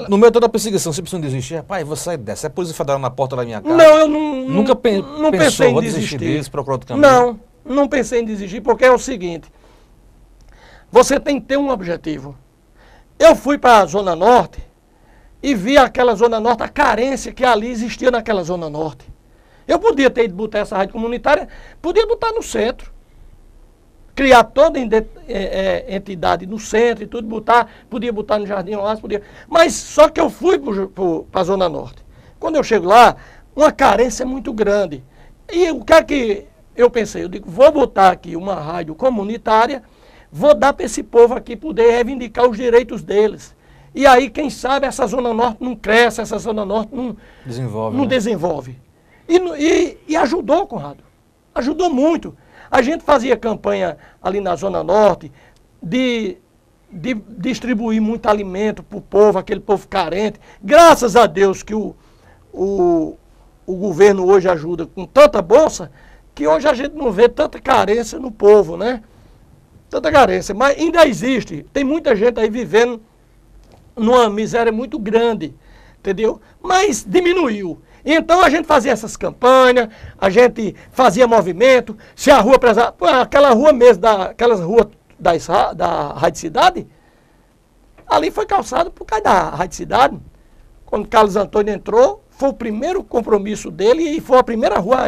No meio de toda a perseguição, você precisa desistir? Rapaz, vou sair dessa. É a Polícia Federal na porta da minha casa. Não, eu nunca não pensou, pensei em vou desistir disso, procurar outro caminho? Não pensei em desistir, porque é o seguinte, você tem que ter um objetivo. Eu fui para a Zona Norte e vi aquela Zona Norte, a carência que ali existia naquela Zona Norte. Eu podia ter ido botar essa rádio comunitária, podia botar no centro. Criar toda entidade no centro e tudo, podia botar no Jardim Oásis, podia. Mas só que eu fui para a Zona Norte. Quando eu chego lá, uma carência muito grande. E o que é que eu pensei? Eu digo, vou botar aqui uma rádio comunitária, vou dar para esse povo aqui poder reivindicar os direitos deles. E aí, quem sabe, essa Zona Norte não cresce, essa Zona Norte não desenvolve. E ajudou, Conrado. Ajudou muito. A gente fazia campanha ali na Zona Norte de distribuir muito alimento para o povo, aquele povo carente. Graças a Deus que o governo hoje ajuda com tanta bolsa, que hoje a gente não vê tanta carência no povo, né? Tanta carência. Mas ainda existe. Tem muita gente aí vivendo numa miséria muito grande, entendeu? Mas diminuiu. Então a gente fazia essas campanhas, a gente fazia movimento, se a rua precisava, aquela rua mesmo, aquelas ruas da Rádio Cidade, ali foi calçado por causa da Rádio Cidade. Quando Carlos Antônio entrou, foi o primeiro compromisso dele e foi a primeira rua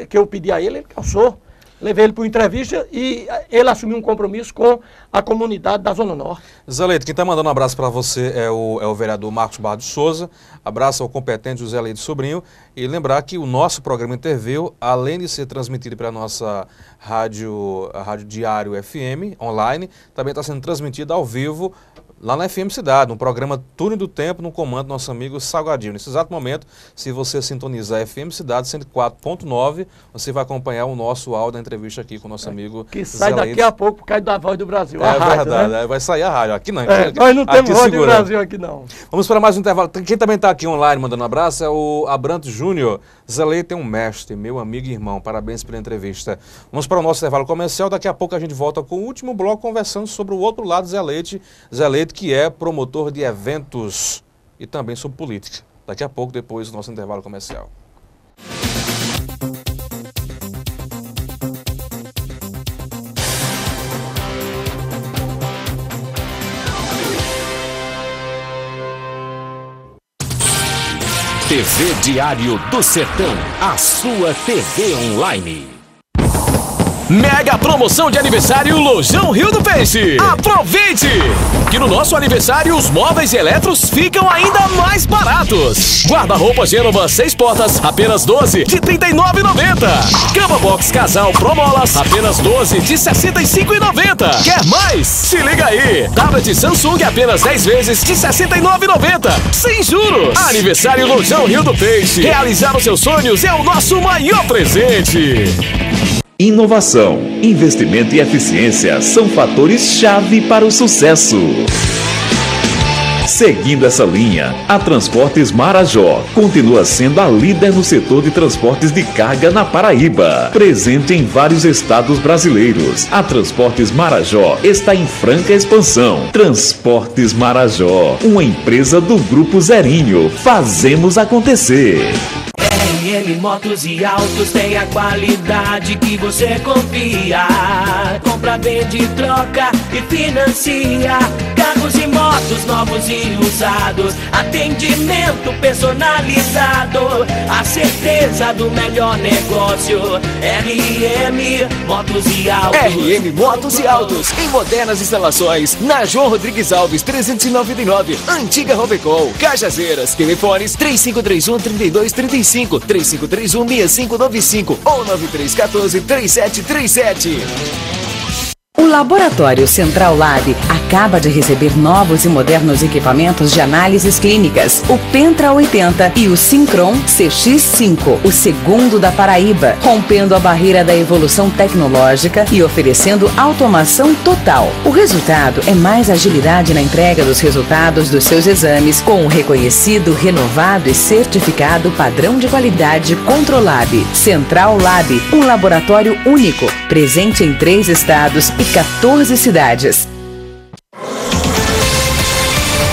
que eu pedi a ele calçou. Levei ele para uma entrevista e ele assumiu um compromisso com a comunidade da Zona Norte. Zé Leite, quem está mandando um abraço para você é o vereador Marcos Barros de Souza. Abraço ao competente José Leite Sobrinho. E lembrar que o nosso programa Interveio, além de ser transmitido para a nossa rádio Diário FM, online, também está sendo transmitido ao vivo lá na FM Cidade, no programa Túnel do Tempo, no comando do nosso amigo Salgadinho. Nesse exato momento, se você sintonizar a FM Cidade 104.9, você vai acompanhar o nosso áudio da entrevista aqui com o nosso amigo que sai daqui Leite. A pouco por causa da Voz do Brasil. É verdade, né? Vai sair a rádio. Aqui não. Nós não temos Voz do Brasil aqui não. Vamos para mais um intervalo. Quem também está aqui online mandando um abraço é o Abrantes Júnior. Zé Leite é um mestre, meu amigo e irmão. Parabéns pela entrevista. Vamos para o nosso intervalo comercial. Daqui a pouco a gente volta com o último bloco conversando sobre o outro lado do Zé Leite. Zé Leite, que é promotor de eventos e também sobre política. Daqui a pouco, depois do nosso intervalo comercial. TV Diário do Sertão, a sua TV online. Mega promoção de aniversário Lojão Rio do Peixe. Aproveite! Que no nosso aniversário os móveis e eletros ficam ainda mais baratos. Guarda-roupa Gênova 6 portas, apenas 12 de R$ 39,90. Cama box casal Promolas, apenas 12 de R$ 65,90. Quer mais? Se liga aí! Tablet Samsung apenas 10 vezes de R$ 69,90. Sem juros! Aniversário Lojão Rio do Peixe. Realizar os seus sonhos é o nosso maior presente. Inovação, investimento e eficiência são fatores-chave para o sucesso. Seguindo essa linha, a Transportes Marajó continua sendo a líder no setor de transportes de carga na Paraíba. Presente em vários estados brasileiros, a Transportes Marajó está em franca expansão. Transportes Marajó, uma empresa do Grupo Zerinho. Fazemos acontecer. RN Motos e Autos tem a qualidade que você confia. Compra, vende, troca e financia. Carros e motos novos e usados. Atendimento personalizado. A certeza do melhor negócio. RN Motos e Autos. RN Motos e Autos, em modernas instalações, na João Rodrigues Alves 399, Antiga Robecol, Cajazeiras. Telefones 3531-3235, 3531-6595 ou 9314-3737. O Laboratório Central Lab acaba de receber novos e modernos equipamentos de análises clínicas, o Pentra 80 e o Syncron CX5, o segundo da Paraíba, rompendo a barreira da evolução tecnológica e oferecendo automação total. O resultado é mais agilidade na entrega dos resultados dos seus exames, com um reconhecido, renovado e certificado padrão de qualidade Controlab. Central Lab, um laboratório único, presente em 3 estados e 14 cidades.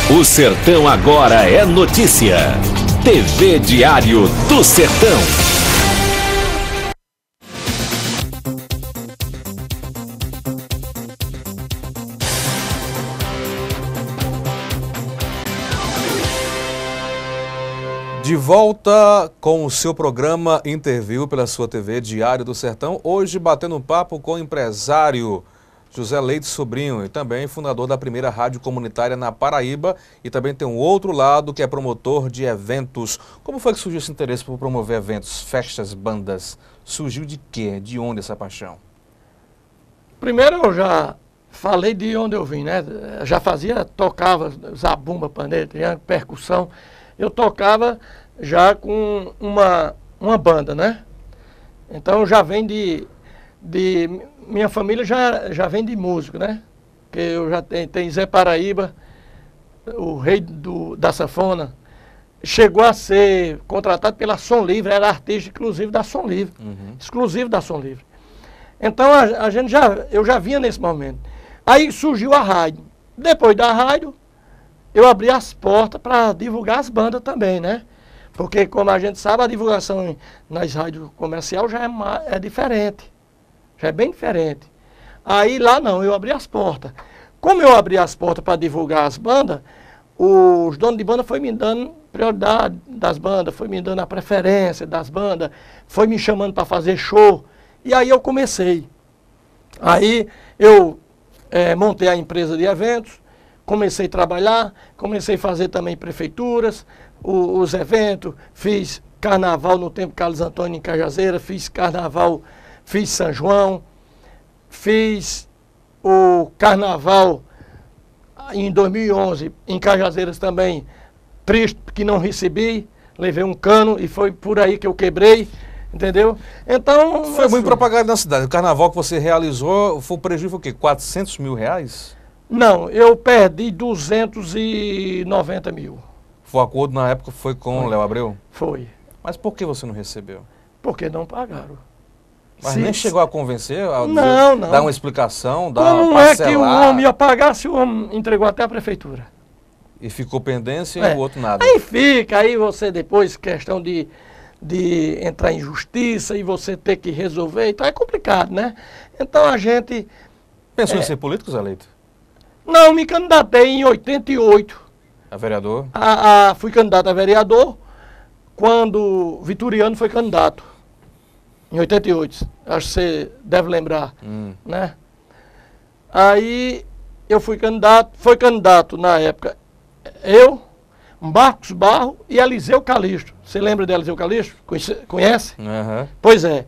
O Sertão agora é notícia. TV Diário do Sertão. De volta com o seu programa Interview pela sua TV Diário do Sertão. Hoje batendo um papo com o empresário José Leite Sobrinho e também fundador da primeira rádio comunitária na Paraíba, e também tem um outro lado que é promotor de eventos. Como foi que surgiu esse interesse por promover eventos, festas, bandas? Surgiu de quê? De onde essa paixão? Primeiro eu já falei de onde eu vim, né? Já tocava zabumba, pandeiro, triângulo, percussão. Eu tocava já com uma banda, né? Então eu já venho minha família já vem de músico, né? Porque eu já tem Zé Paraíba, o rei da sanfona, chegou a ser contratado pela Som Livre, era artista inclusive da Som Livre, exclusivo da Som Livre. Então eu já vinha nesse momento. Aí surgiu a rádio. Depois da rádio, eu abri as portas para divulgar as bandas também, né? Porque, como a gente sabe, a divulgação nas rádios comerciais já é diferente. Já é bem diferente. Aí lá não, eu abri as portas. Como eu abri as portas para divulgar as bandas, os donos de banda foi me dando prioridade das bandas, foi me dando a preferência das bandas, foi me chamando para fazer show. E aí eu comecei. Aí eu montei a empresa de eventos, comecei a trabalhar, comecei a fazer também prefeituras, os eventos, fiz carnaval no tempo Carlos Antônio em Cajazeira, fiz carnaval, fiz São João, fiz o carnaval em 2011 em Cajazeiras também, triste que não recebi, levei um cano e foi por aí que eu quebrei, entendeu? Então... Foi muito propaganda na cidade. O carnaval que você realizou, o prejuízo foi o quê? 400 mil reais? Não, eu perdi 290 mil. O acordo na época foi com o Léo Abreu? Foi. Mas por que você não recebeu? Porque não pagaram. Mas nem chegou a convencer? Não. Dar uma explicação, dar uma parcelar? É que o homem ia pagar se o homem entregou até a prefeitura? E ficou pendência e o outro nada? Aí fica, aí você depois, questão de entrar em justiça e você ter que resolver, então é complicado, né? Então a gente... Pensou em ser político, Zé Leite? Não, me candidatei em 88. A vereador? Fui candidato a vereador. quando Vitoriano foi candidato, em 88, acho que você deve lembrar, né? Aí eu fui candidato na época, eu, Marcos Barro e Eliseu Calixto. Você lembra de Eliseu Calixto? Conhece? Uhum. Pois é.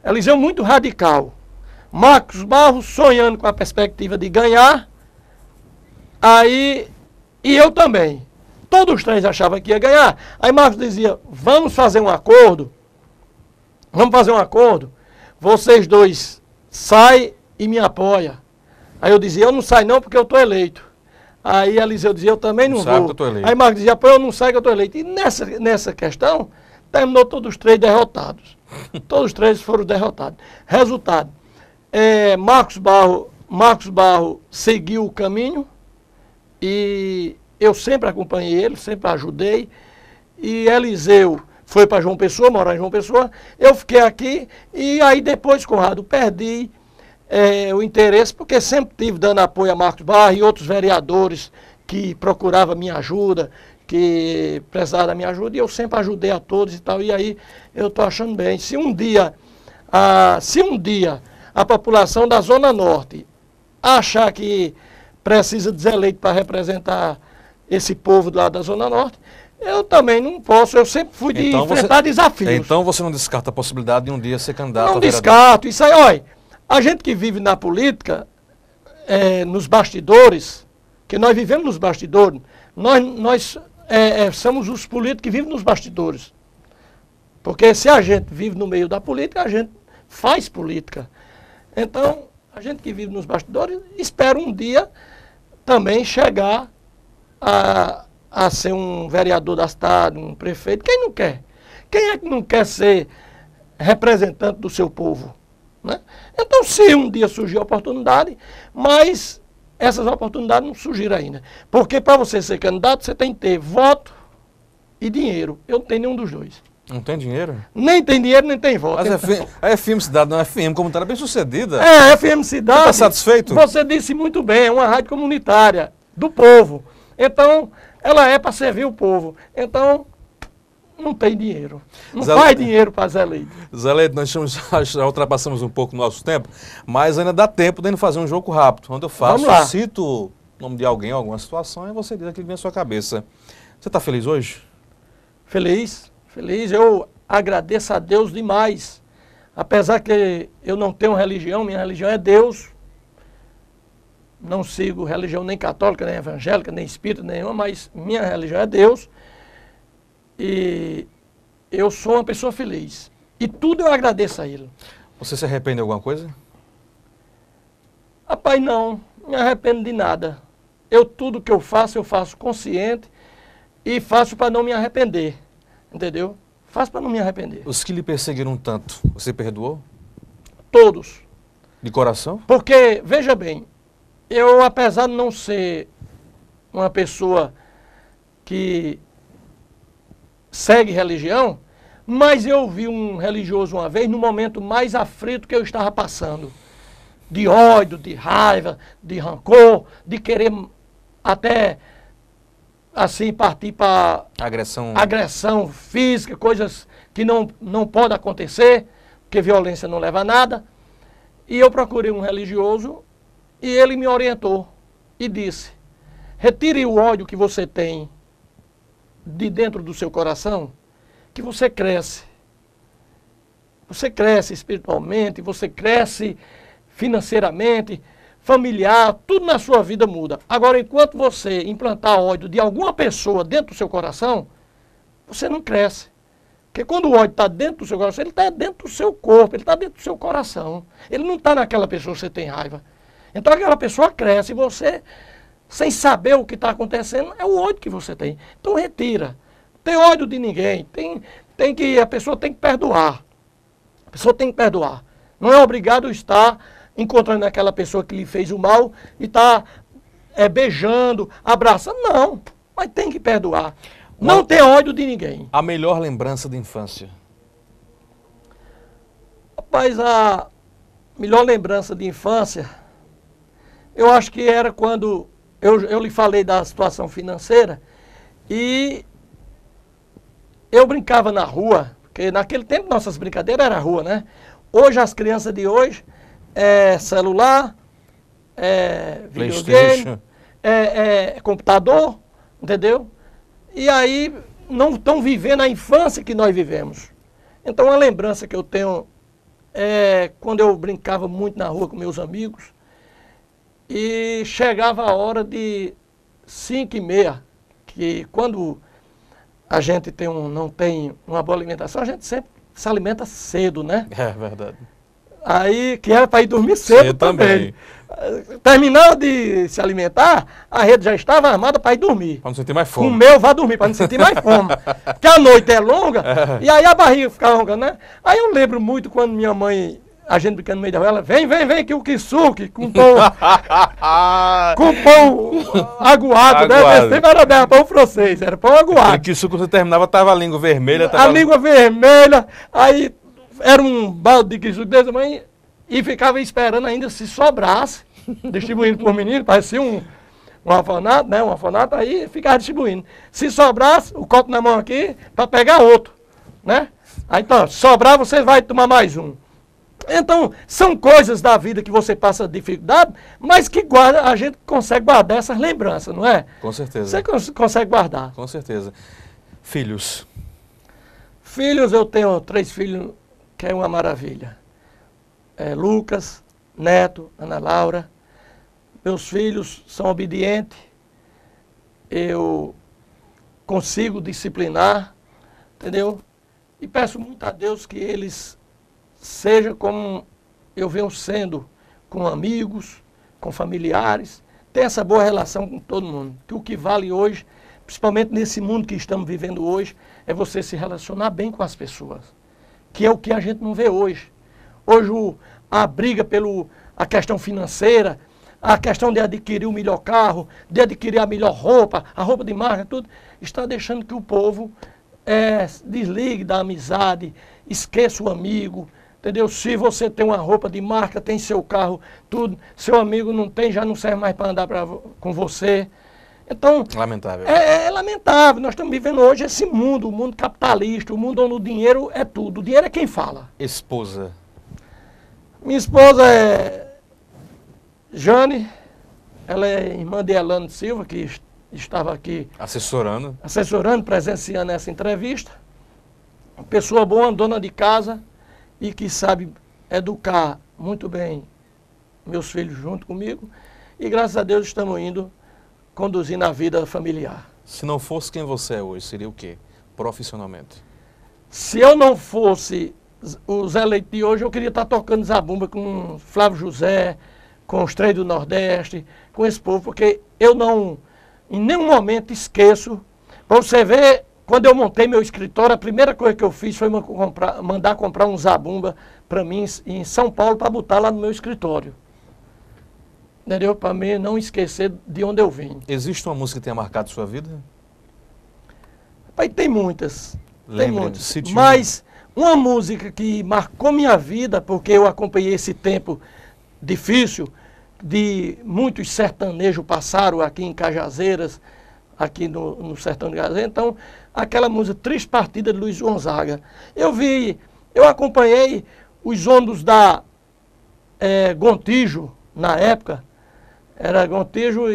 Eliseu muito radical. Marcos Barro sonhando com a perspectiva de ganhar. Aí, e eu também. Todos os três achavam que ia ganhar. Aí Marcos dizia, vamos fazer um acordo. Vamos fazer um acordo. Vocês dois saem e me apoiam. Aí eu dizia, eu não saio não porque eu estou eleito. Aí Eliseu dizia, eu também não vou. Aí Marcos dizia, pô, eu não saio que eu estou eleito. E nessa questão, terminou todos os três derrotados. Todos os três foram derrotados. Resultado, Marcos Barro seguiu o caminho e eu sempre acompanhei ele, sempre ajudei. E Eliseu foi para João Pessoa, morar em João Pessoa. Eu fiquei aqui e aí depois, Conrado, perdi o interesse, porque sempre tive dando apoio a Marcos Barro e outros vereadores que procuravam minha ajuda, que precisavam da minha ajuda, e eu sempre ajudei a todos e tal, e aí eu estou achando bem. Se um dia a população da Zona Norte achar que precisa de Zé Leite para representar esse povo lá da Zona Norte, eu também não posso, eu sempre fui de enfrentar desafios. Então você não descarta a possibilidade de um dia ser candidato Não descarto, isso aí, olha, a gente que vive na política, nos bastidores, que nós vivemos nos bastidores, nós somos os políticos que vivem nos bastidores. Porque se a gente vive no meio da política, a gente faz política. Então, a gente que vive nos bastidores, espera um dia também chegar a ser um vereador da cidade, um prefeito. Quem não quer? Quem é que não quer ser representante do seu povo? Né? Então, se um dia surgir a oportunidade, mas essas oportunidades não surgiram ainda. Porque para você ser candidato, você tem que ter voto e dinheiro. Eu não tenho nenhum dos dois. Não tem dinheiro? Nem tem dinheiro, nem tem voto. Mas a FM Cidade não é FM comunitária bem sucedida. A FM Cidade... Você está satisfeito? Você disse muito bem, é uma rádio comunitária, do povo. Então, ela é para servir o povo. Então, não tem dinheiro. Não faz dinheiro para Zé Leite. Zé Leite, nós já ultrapassamos um pouco o nosso tempo, mas ainda dá tempo de fazer um jogo rápido. Quando eu cito o nome de alguém, alguma situação, e você diz aquilo que vem à sua cabeça. Você está feliz hoje? Feliz. Eu agradeço a Deus demais. Apesar que eu não tenho religião, minha religião é Deus. Não sigo religião nem católica, nem evangélica, nem espírita nenhuma, mas minha religião é Deus. E eu sou uma pessoa feliz. E tudo eu agradeço a Ele. Você se arrepende de alguma coisa? Rapaz, não me arrependo de nada. Tudo que eu faço consciente e faço para não me arrepender. Entendeu? Faço para não me arrepender. Os que lhe perseguiram tanto, você perdoou? Todos. De coração? Porque, veja bem, eu, apesar de não ser uma pessoa que segue religião, mas eu vi um religioso uma vez no momento mais aflito que eu estava passando. De ódio, de raiva, de rancor, de querer até assim partir para agressão física, coisas que não podem acontecer, porque violência não leva a nada. E eu procurei um religioso e ele me orientou e disse, retire o ódio que você tem de dentro do seu coração, que você cresce. Você cresce espiritualmente, você cresce financeiramente, familiar, tudo na sua vida muda. Agora, enquanto você implantar ódio de alguma pessoa dentro do seu coração, você não cresce. Porque quando o ódio está dentro do seu coração, ele está dentro do seu corpo, ele está dentro do seu coração. Ele não está naquela pessoa que você tem raiva. Então aquela pessoa cresce e você, sem saber o que está acontecendo, é o ódio que você tem. Então retira. Não tem ódio de ninguém. A pessoa tem que perdoar. A pessoa tem que perdoar. Não é obrigado a estar encontrando aquela pessoa que lhe fez o mal e está beijando, abraçando. Não, mas tem que perdoar. Não tem ódio de ninguém. A melhor lembrança de infância? Rapaz, a melhor lembrança de infância, eu acho que era quando eu lhe falei da situação financeira e eu brincava na rua, porque naquele tempo nossas brincadeiras eram rua, né? Hoje as crianças de hoje é celular, é videogame, é computador, entendeu? E aí não estão vivendo a infância que nós vivemos. Então a lembrança que eu tenho é quando eu brincava muito na rua com meus amigos e chegava a hora de 5h30, que quando a gente não tem uma boa alimentação, a gente sempre se alimenta cedo, né? É verdade. Aí, que era para ir dormir cedo também. Terminou de se alimentar, a rede já estava armada para ir dormir. Para não sentir mais fome. Comeu, vá dormir, para não sentir mais fome. Porque a noite é longa, e aí a barriga ficava roncando, né? Aí eu lembro muito quando minha mãe, a gente brincando no meio da rua, ela, vem que o kisuke, com pão, com pão aguado, né? Sempre era bem, pão francês, era pão aguado. Aquele kisuke, quando você terminava, tava a língua vermelha. A língua vermelha, aí era um balde de kisuke desse tamanho, e ficava esperando ainda se sobrasse, distribuindo por menino, parecia um orfanato, né? Um orfanato, aí ficava distribuindo. Se sobrasse, o copo na mão aqui, para pegar outro, né? Aí então, se sobrar, você vai tomar mais um. Então, são coisas da vida que você passa dificuldade, mas que a gente consegue guardar essas lembranças, não é? Com certeza. Você consegue guardar. Com certeza. Filhos? Filhos, eu tenho 3 filhos, que é uma maravilha. Lucas, Neto, Ana Laura. Meus filhos são obedientes, eu consigo disciplinar, entendeu? E peço muito a Deus que eles sejam como eu venho sendo, com amigos, com familiares, ter essa boa relação com todo mundo. Que o que vale hoje, principalmente nesse mundo que estamos vivendo hoje, é você se relacionar bem com as pessoas, que é o que a gente não vê hoje. Hoje a briga a questão financeira, a questão de adquirir o melhor carro, de adquirir a melhor roupa, a roupa de marca, tudo, está deixando que o povo desligue da amizade, esqueça o amigo, entendeu? Se você tem uma roupa de marca, tem seu carro, tudo, seu amigo não tem, já não serve mais para andar com você. Então, lamentável. É lamentável. Nós estamos vivendo hoje esse mundo, o mundo capitalista, o mundo onde o dinheiro é tudo. O dinheiro é quem fala. Esposa? Minha esposa é Jane, ela é irmã de Elano Silva, que estava aqui assessorando, presenciando essa entrevista. Uma pessoa boa, dona de casa e que sabe educar muito bem meus filhos junto comigo. E graças a Deus estamos indo conduzindo a vida familiar. Se não fosse quem você é hoje, seria o quê? Profissionalmente? Se eu não fosse o Zé Leite de hoje, eu queria estar tocando zabumba com Flávio José, com os Três do Nordeste, com esse povo, porque eu não, em nenhum momento esqueço. Para você ver, quando eu montei meu escritório, a primeira coisa que eu fiz foi mandar comprar um zabumba para mim em São Paulo, para botar lá no meu escritório. Entendeu? Para mim não esquecer de onde eu vim. Existe uma música que tenha marcado sua vida? Pai, tem muitas. Tem muitas. Mas uma música que marcou minha vida, porque eu acompanhei esse tempo difícil, de muitos sertanejos passaram aqui em Cajazeiras, aqui no sertão de Cajazeiras. Então, aquela música Triste Partida de Luiz Gonzaga. Eu acompanhei os ônibus da Gontijo, na época. Era Gontijo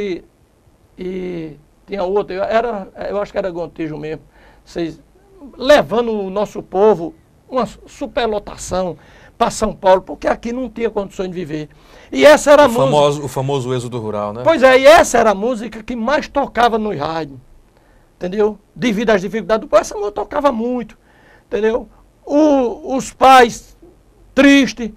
e tinha outro, eu acho que era Gontijo mesmo. Levando o nosso povo, uma superlotação para São Paulo, porque aqui não tinha condições de viver. E essa era a música. O famoso êxodo rural, né? Pois é, e essa era a música que mais tocava no rádio, entendeu? Devido às dificuldades do povo, essa música tocava muito, entendeu? Os pais tristes,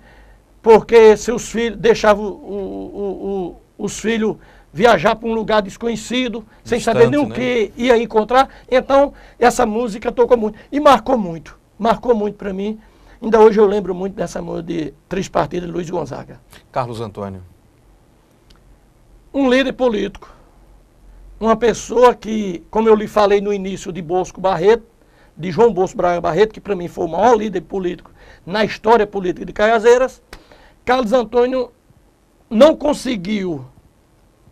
porque seus filhos deixavam os filhos viajar para um lugar desconhecido, sem saber nem o que ia encontrar. Então, essa música tocou muito. E marcou muito para mim. Ainda hoje eu lembro muito dessa música de Triste Partida de Luiz Gonzaga. Carlos Antônio. Um líder político. Uma pessoa que, como eu lhe falei no início, de Bosco Barreto, de João Bosco Braga Barreto, que para mim foi o maior líder político na história política de Cajazeiras, Carlos Antônio não conseguiu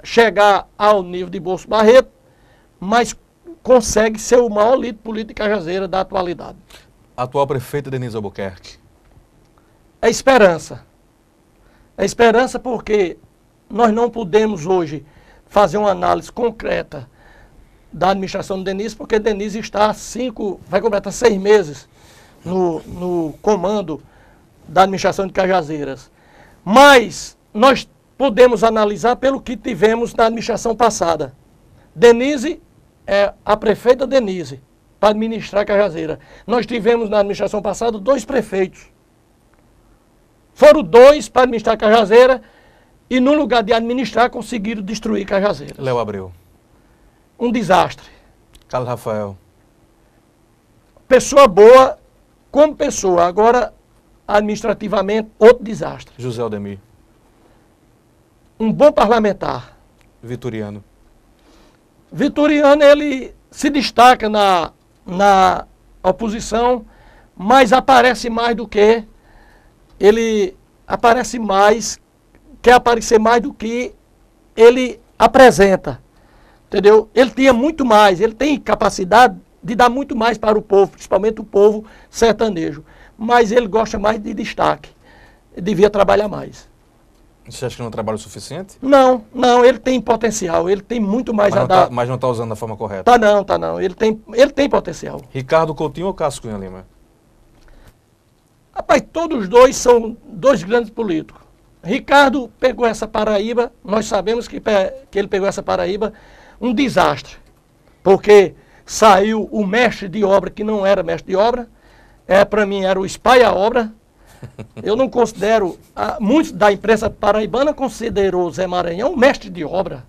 chegar ao nível de Bosco Barreto, mas consegue ser o maior líder político de Cajazeira da atualidade. Atual prefeita Denise Albuquerque. É esperança. É esperança porque nós não podemos hoje fazer uma análise concreta da administração de Denise, porque Denise está vai completar 6 meses no comando da administração de Cajazeiras. Mas nós podemos analisar pelo que tivemos na administração passada. Denise é a prefeita Denise para administrar Cajazeira. Nós tivemos na administração passada 2 prefeitos. Foram 2 para administrar Cajazeira e no lugar de administrar conseguiram destruir Cajazeira. Léo Abreu. Um desastre. Carlos Rafael. Pessoa boa como pessoa, agora administrativamente outro desastre. José Aldemir. Um bom parlamentar. Vitoriano. Vitoriano, ele se destaca na oposição, mas aparece mais do que ele aparece mais, quer aparecer mais do que ele apresenta, entendeu? Ele tinha muito mais, ele tem capacidade de dar muito mais para o povo, principalmente o povo sertanejo, mas ele gosta mais de destaque, ele devia trabalhar mais. Você acha que não é um trabalho suficiente? Não, ele tem potencial, ele tem muito mais a dar. Mas não está usando da forma correta? Tá não, ele tem potencial. Ricardo Coutinho ou Cássio Cunha Lima? Rapaz, todos os 2 são 2 grandes políticos. Ricardo pegou essa Paraíba, nós sabemos que ele pegou essa Paraíba, um desastre. Porque saiu o mestre de obra que não era mestre de obra, para mim era o espalha-obra. Eu não considero, muitos da imprensa paraibana considerou Zé Maranhão mestre de obra.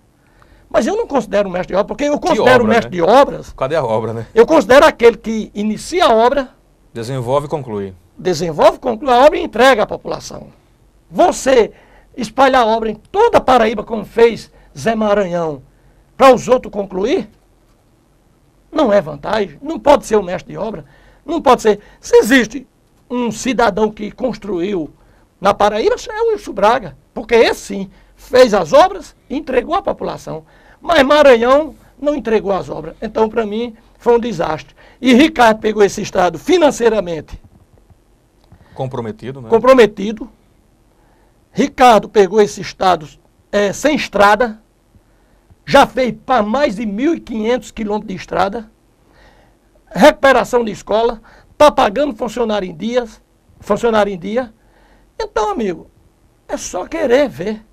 Mas eu não considero mestre de obra, porque eu considero mestre de obras. Cadê a obra, né? Eu considero aquele que inicia a obra, desenvolve e conclui. Conclui a obra e entrega à população. Você espalhar a obra em toda a Paraíba, como fez Zé Maranhão, para os outros concluir, não é vantagem. Não pode ser o mestre de obra. Não pode ser. Se existe um cidadão que construiu na Paraíba, é o Wilson Braga. Porque esse sim fez as obras e entregou à população. Mas Maranhão não entregou as obras. Então, para mim, foi um desastre. E Ricardo pegou esse estado financeiramente comprometido, né? Comprometido. Ricardo pegou esse estado sem estrada. Já fez para mais de 1.500 quilômetros de estrada. Recuperação de escola. Está pagando funcionário em dia. Então, amigo, é só querer ver.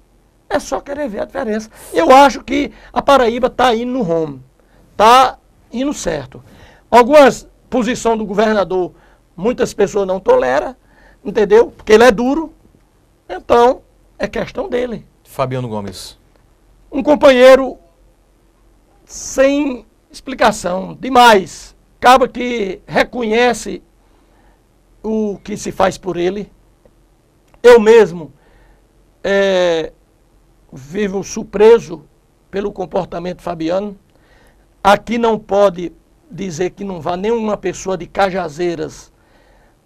É só querer ver a diferença. Eu acho que a Paraíba está indo no rumo. Está indo certo. Algumas posições do governador, muitas pessoas não toleram, entendeu? Porque ele é duro. Então, é questão dele. Fabiano Gomes. Um companheiro sem explicação, demais. Acaba que reconhece o que se faz por ele. Eu mesmo vivo surpreso pelo comportamento de Fabiano. Aqui não pode dizer que não vá nenhuma pessoa de Cajazeiras,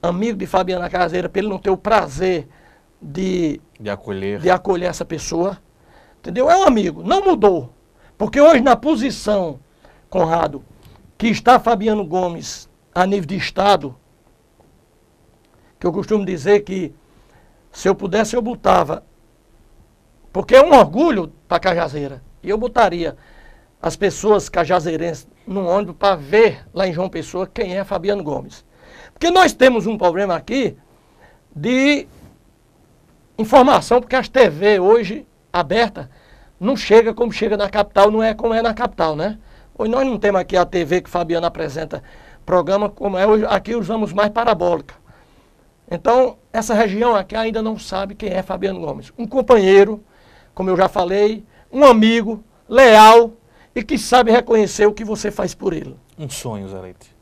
amigo de Fabiano Cajazeira, para ele não ter o prazer de acolher essa pessoa. Entendeu? É um amigo, não mudou. Porque hoje na posição, Conrado, que está Fabiano Gomes a nível de Estado, que eu costumo dizer que se eu pudesse eu botava, porque é um orgulho para Cajazeira, e eu botaria as pessoas cajazeirenses num ônibus para ver lá em João Pessoa quem é Fabiano Gomes. Porque nós temos um problema aqui de informação, porque as TV hoje abertas não chega como chega na capital, não é como é na capital, né? Hoje nós não temos aqui a TV que Fabiano apresenta programa como é hoje, aqui usamos mais parabólica. Então, essa região aqui ainda não sabe quem é Fabiano Gomes. Um companheiro, como eu já falei, um amigo, leal e que sabe reconhecer o que você faz por ele. Um sonho, Zé Leite.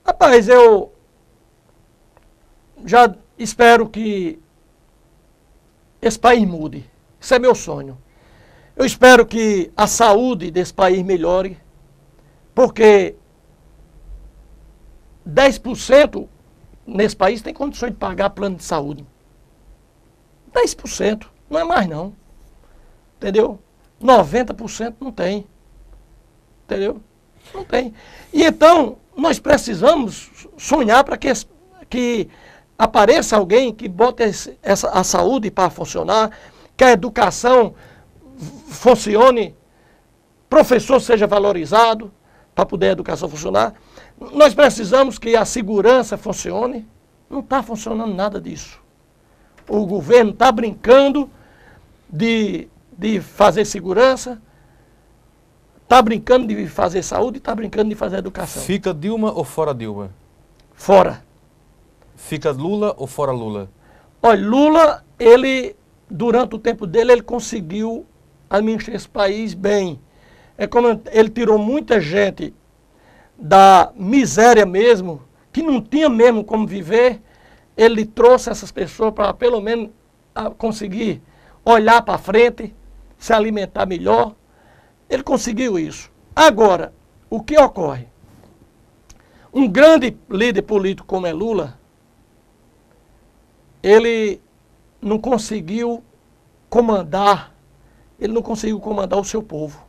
Rapaz, eu já espero que esse país mude. Isso é meu sonho. Eu espero que a saúde desse país melhore, porque 10% nesse país tem condições de pagar plano de saúde. 10%, não é mais não. Entendeu? 90% não tem. Entendeu? Não tem. E então, nós precisamos sonhar para que apareça alguém que bote a saúde para funcionar, que a educação funcione, professor seja valorizado para poder a educação funcionar. Nós precisamos que a segurança funcione. Não está funcionando nada disso. O governo está brincando de fazer segurança, está brincando de fazer saúde, está brincando de fazer educação. Fica Dilma ou fora Dilma? Fora. Fica Lula ou fora Lula? Olha, Lula, durante o tempo dele, ele conseguiu administrar esse país bem. É como ele tirou muita gente da miséria mesmo, que não tinha mesmo como viver. Ele trouxe essas pessoas para pelo menos conseguir olhar para frente, se alimentar melhor. Ele conseguiu isso. Agora, o que ocorre? Um grande líder político como é Lula, ele não conseguiu comandar o seu povo.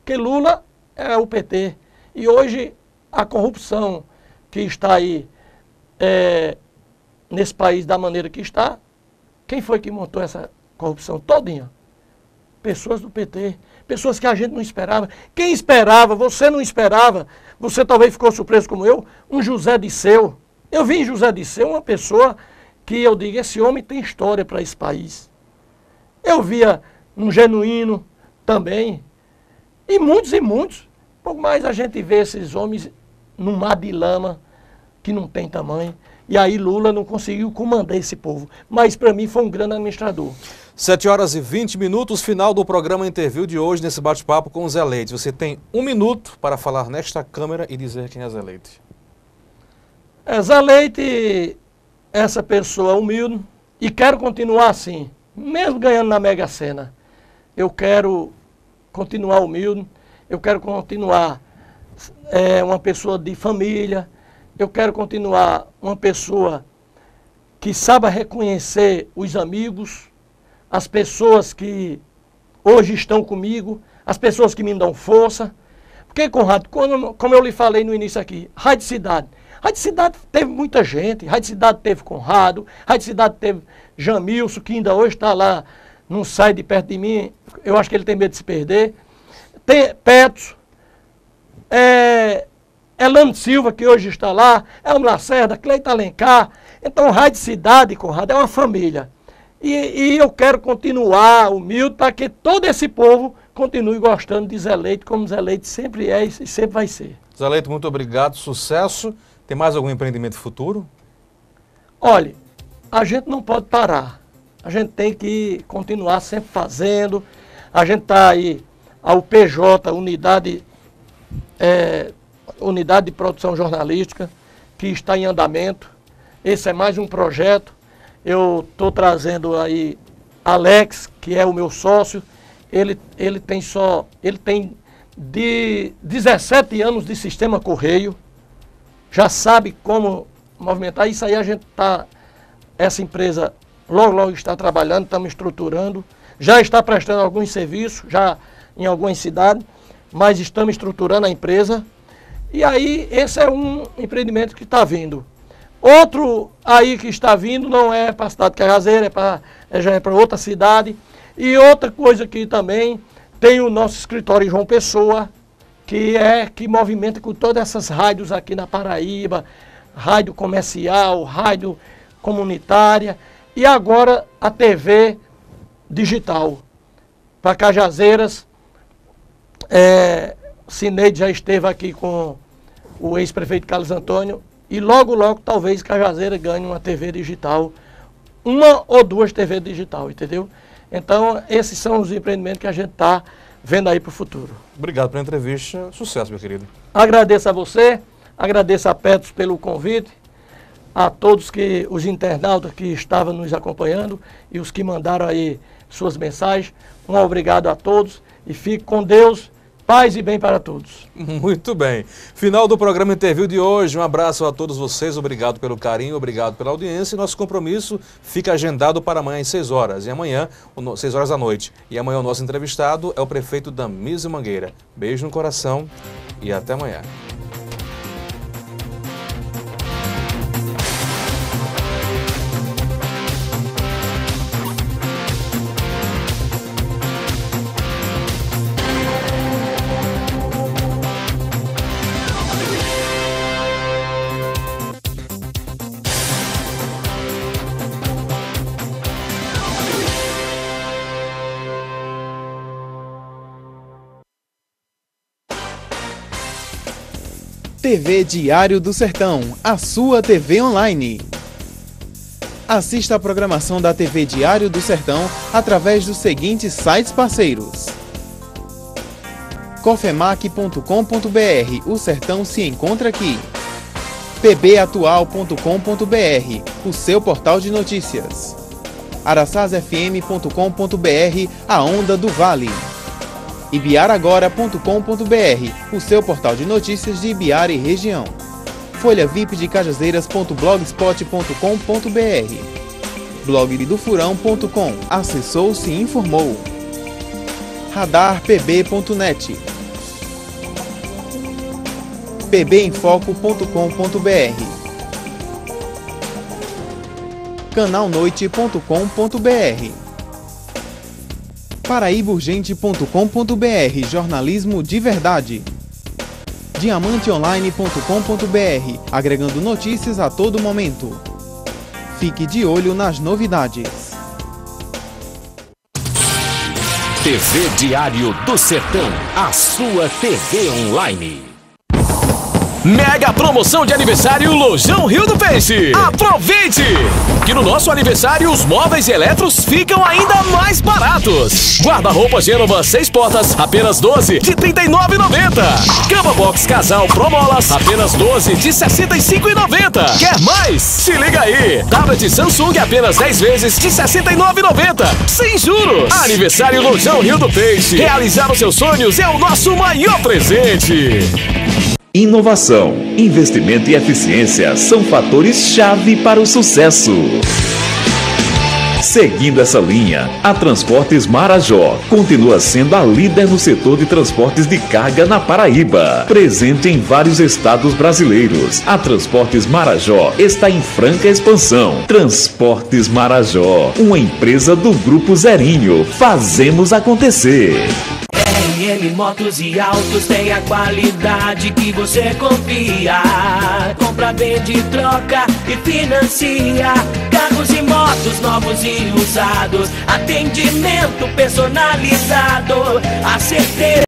Porque Lula é o PT. E hoje a corrupção que está aí nesse país da maneira que está, quem foi que montou essa corrupção todinha? Pessoas do PT, pessoas que a gente não esperava. Quem esperava? Você não esperava. Você talvez ficou surpreso como eu, um José Disseu. Eu vi em José Disseu uma pessoa que eu digo, esse homem tem história para esse país. Eu via um Genuíno também, e muitos. Pouco mais a gente vê esses homens num mar de lama que não tem tamanho. E aí Lula não conseguiu comandar esse povo. Mas para mim foi um grande administrador. 7h20, final do programa Interview de hoje, nesse bate-papo com o Zé Leite. Você tem 1 minuto para falar nesta câmera e dizer quem é Zé Leite. Zé Leite, essa pessoa humilde, e quero continuar assim, mesmo ganhando na Mega Sena. Eu quero continuar humilde, eu quero continuar uma pessoa de família, eu quero continuar uma pessoa que saiba reconhecer os amigos, as pessoas que hoje estão comigo, as pessoas que me dão força. Porque, Conrado, como eu lhe falei no início aqui, Rádio Cidade. Rádio Cidade teve muita gente, Rádio Cidade teve Conrado, Rádio Cidade teve Jamilson, que ainda hoje está lá, não sai de perto de mim, eu acho que ele tem medo de se perder. Tem Petros, Elano Silva, que hoje está lá, Elmo Lacerda, Cleito Alencar. Então, Rádio Cidade, Conrado, é uma família. E eu quero continuar humilde para que todo esse povo continue gostando de Zé Leite, como Zé Leite sempre é e sempre vai ser. Zé Leite, muito obrigado, sucesso. Tem mais algum empreendimento futuro? Olha, a gente não pode parar. A gente tem que continuar sempre fazendo. A gente está aí, a UPJ, Unidade de Produção Jornalística, que está em andamento. Esse é mais um projeto. Eu estou trazendo aí Alex, que é o meu sócio. Ele tem de 17 anos de sistema correio. Já sabe como movimentar. Isso aí a gente está, essa empresa logo está trabalhando, estamos estruturando. Já está prestando alguns serviços, já em algumas cidades, mas estamos estruturando a empresa. E aí esse é um empreendimento que está vindo. Outro aí que está vindo não é para a cidade de Cajazeira, já é para outra cidade. E outra coisa que também tem o nosso escritório em João Pessoa, que movimenta com todas essas rádios aqui na Paraíba, rádio comercial, rádio comunitária e agora a TV digital. Para Cajazeiras, Cineide já esteve aqui com o ex-prefeito Carlos Antônio. E logo, talvez Cajazeira ganhe uma TV digital, uma ou duas TV digital, entendeu? Então, esses são os empreendimentos que a gente está vendo aí para o futuro. Obrigado pela entrevista. Sucesso, meu querido. Agradeço a você, agradeço a Petros pelo convite, a todos os internautas que estavam nos acompanhando e os que mandaram aí suas mensagens. Um obrigado a todos e fique com Deus Paz e bem para todos. Muito bem. Final do programa Interview de hoje. Um abraço a todos vocês. Obrigado pelo carinho, obrigado pela audiência. E nosso compromisso fica agendado para amanhã às 6 horas. E amanhã, 6 horas da noite. E amanhã o nosso entrevistado é o prefeito Damísio Mangueira. Beijo no coração e até amanhã. TV Diário do Sertão, a sua TV online. Assista a programação da TV Diário do Sertão através dos seguintes sites parceiros: cofemac.com.br, o Sertão se encontra aqui. pbatual.com.br, o seu portal de notícias. araçazfm.com.br, a onda do Vale. ibiaragora.com.br, o seu portal de notícias de Ibiara e região. folhavipdecajazeiras.blogspot.com.br, blogdofurão.com, acessou, se informou. radarpb.net, pbemfoco.com.br, canalnoite.com.br, paraibaurgente.com.br, jornalismo de verdade. diamanteonline.com.br, agregando notícias a todo momento. Fique de olho nas novidades. TV Diário do Sertão, a sua TV online. Mega promoção de aniversário Lojão Rio do Peixe. Aproveite! Que no nosso aniversário os móveis e eletros ficam ainda mais baratos. Guarda-roupa Gênova 6 portas, apenas 12 de R$ 39,90. Cama box casal Promolas, apenas 12 de R$ 65,90. Quer mais? Se liga aí! Tablet Samsung apenas 10 vezes de R$ 69,90. Sem juros! Aniversário Lojão Rio do Peixe. Realizar os seus sonhos é o nosso maior presente. Inovação, investimento e eficiência são fatores-chave para o sucesso. Seguindo essa linha, a Transportes Marajó continua sendo a líder no setor de transportes de carga na Paraíba. Presente em vários estados brasileiros, a Transportes Marajó está em franca expansão. Transportes Marajó, uma empresa do Grupo Zerinho. Fazemos acontecer. RN Motos e Autos tem a qualidade que você confia. Compra, vende, troca e financia. Carros e motos novos e usados. Atendimento personalizado. A certeza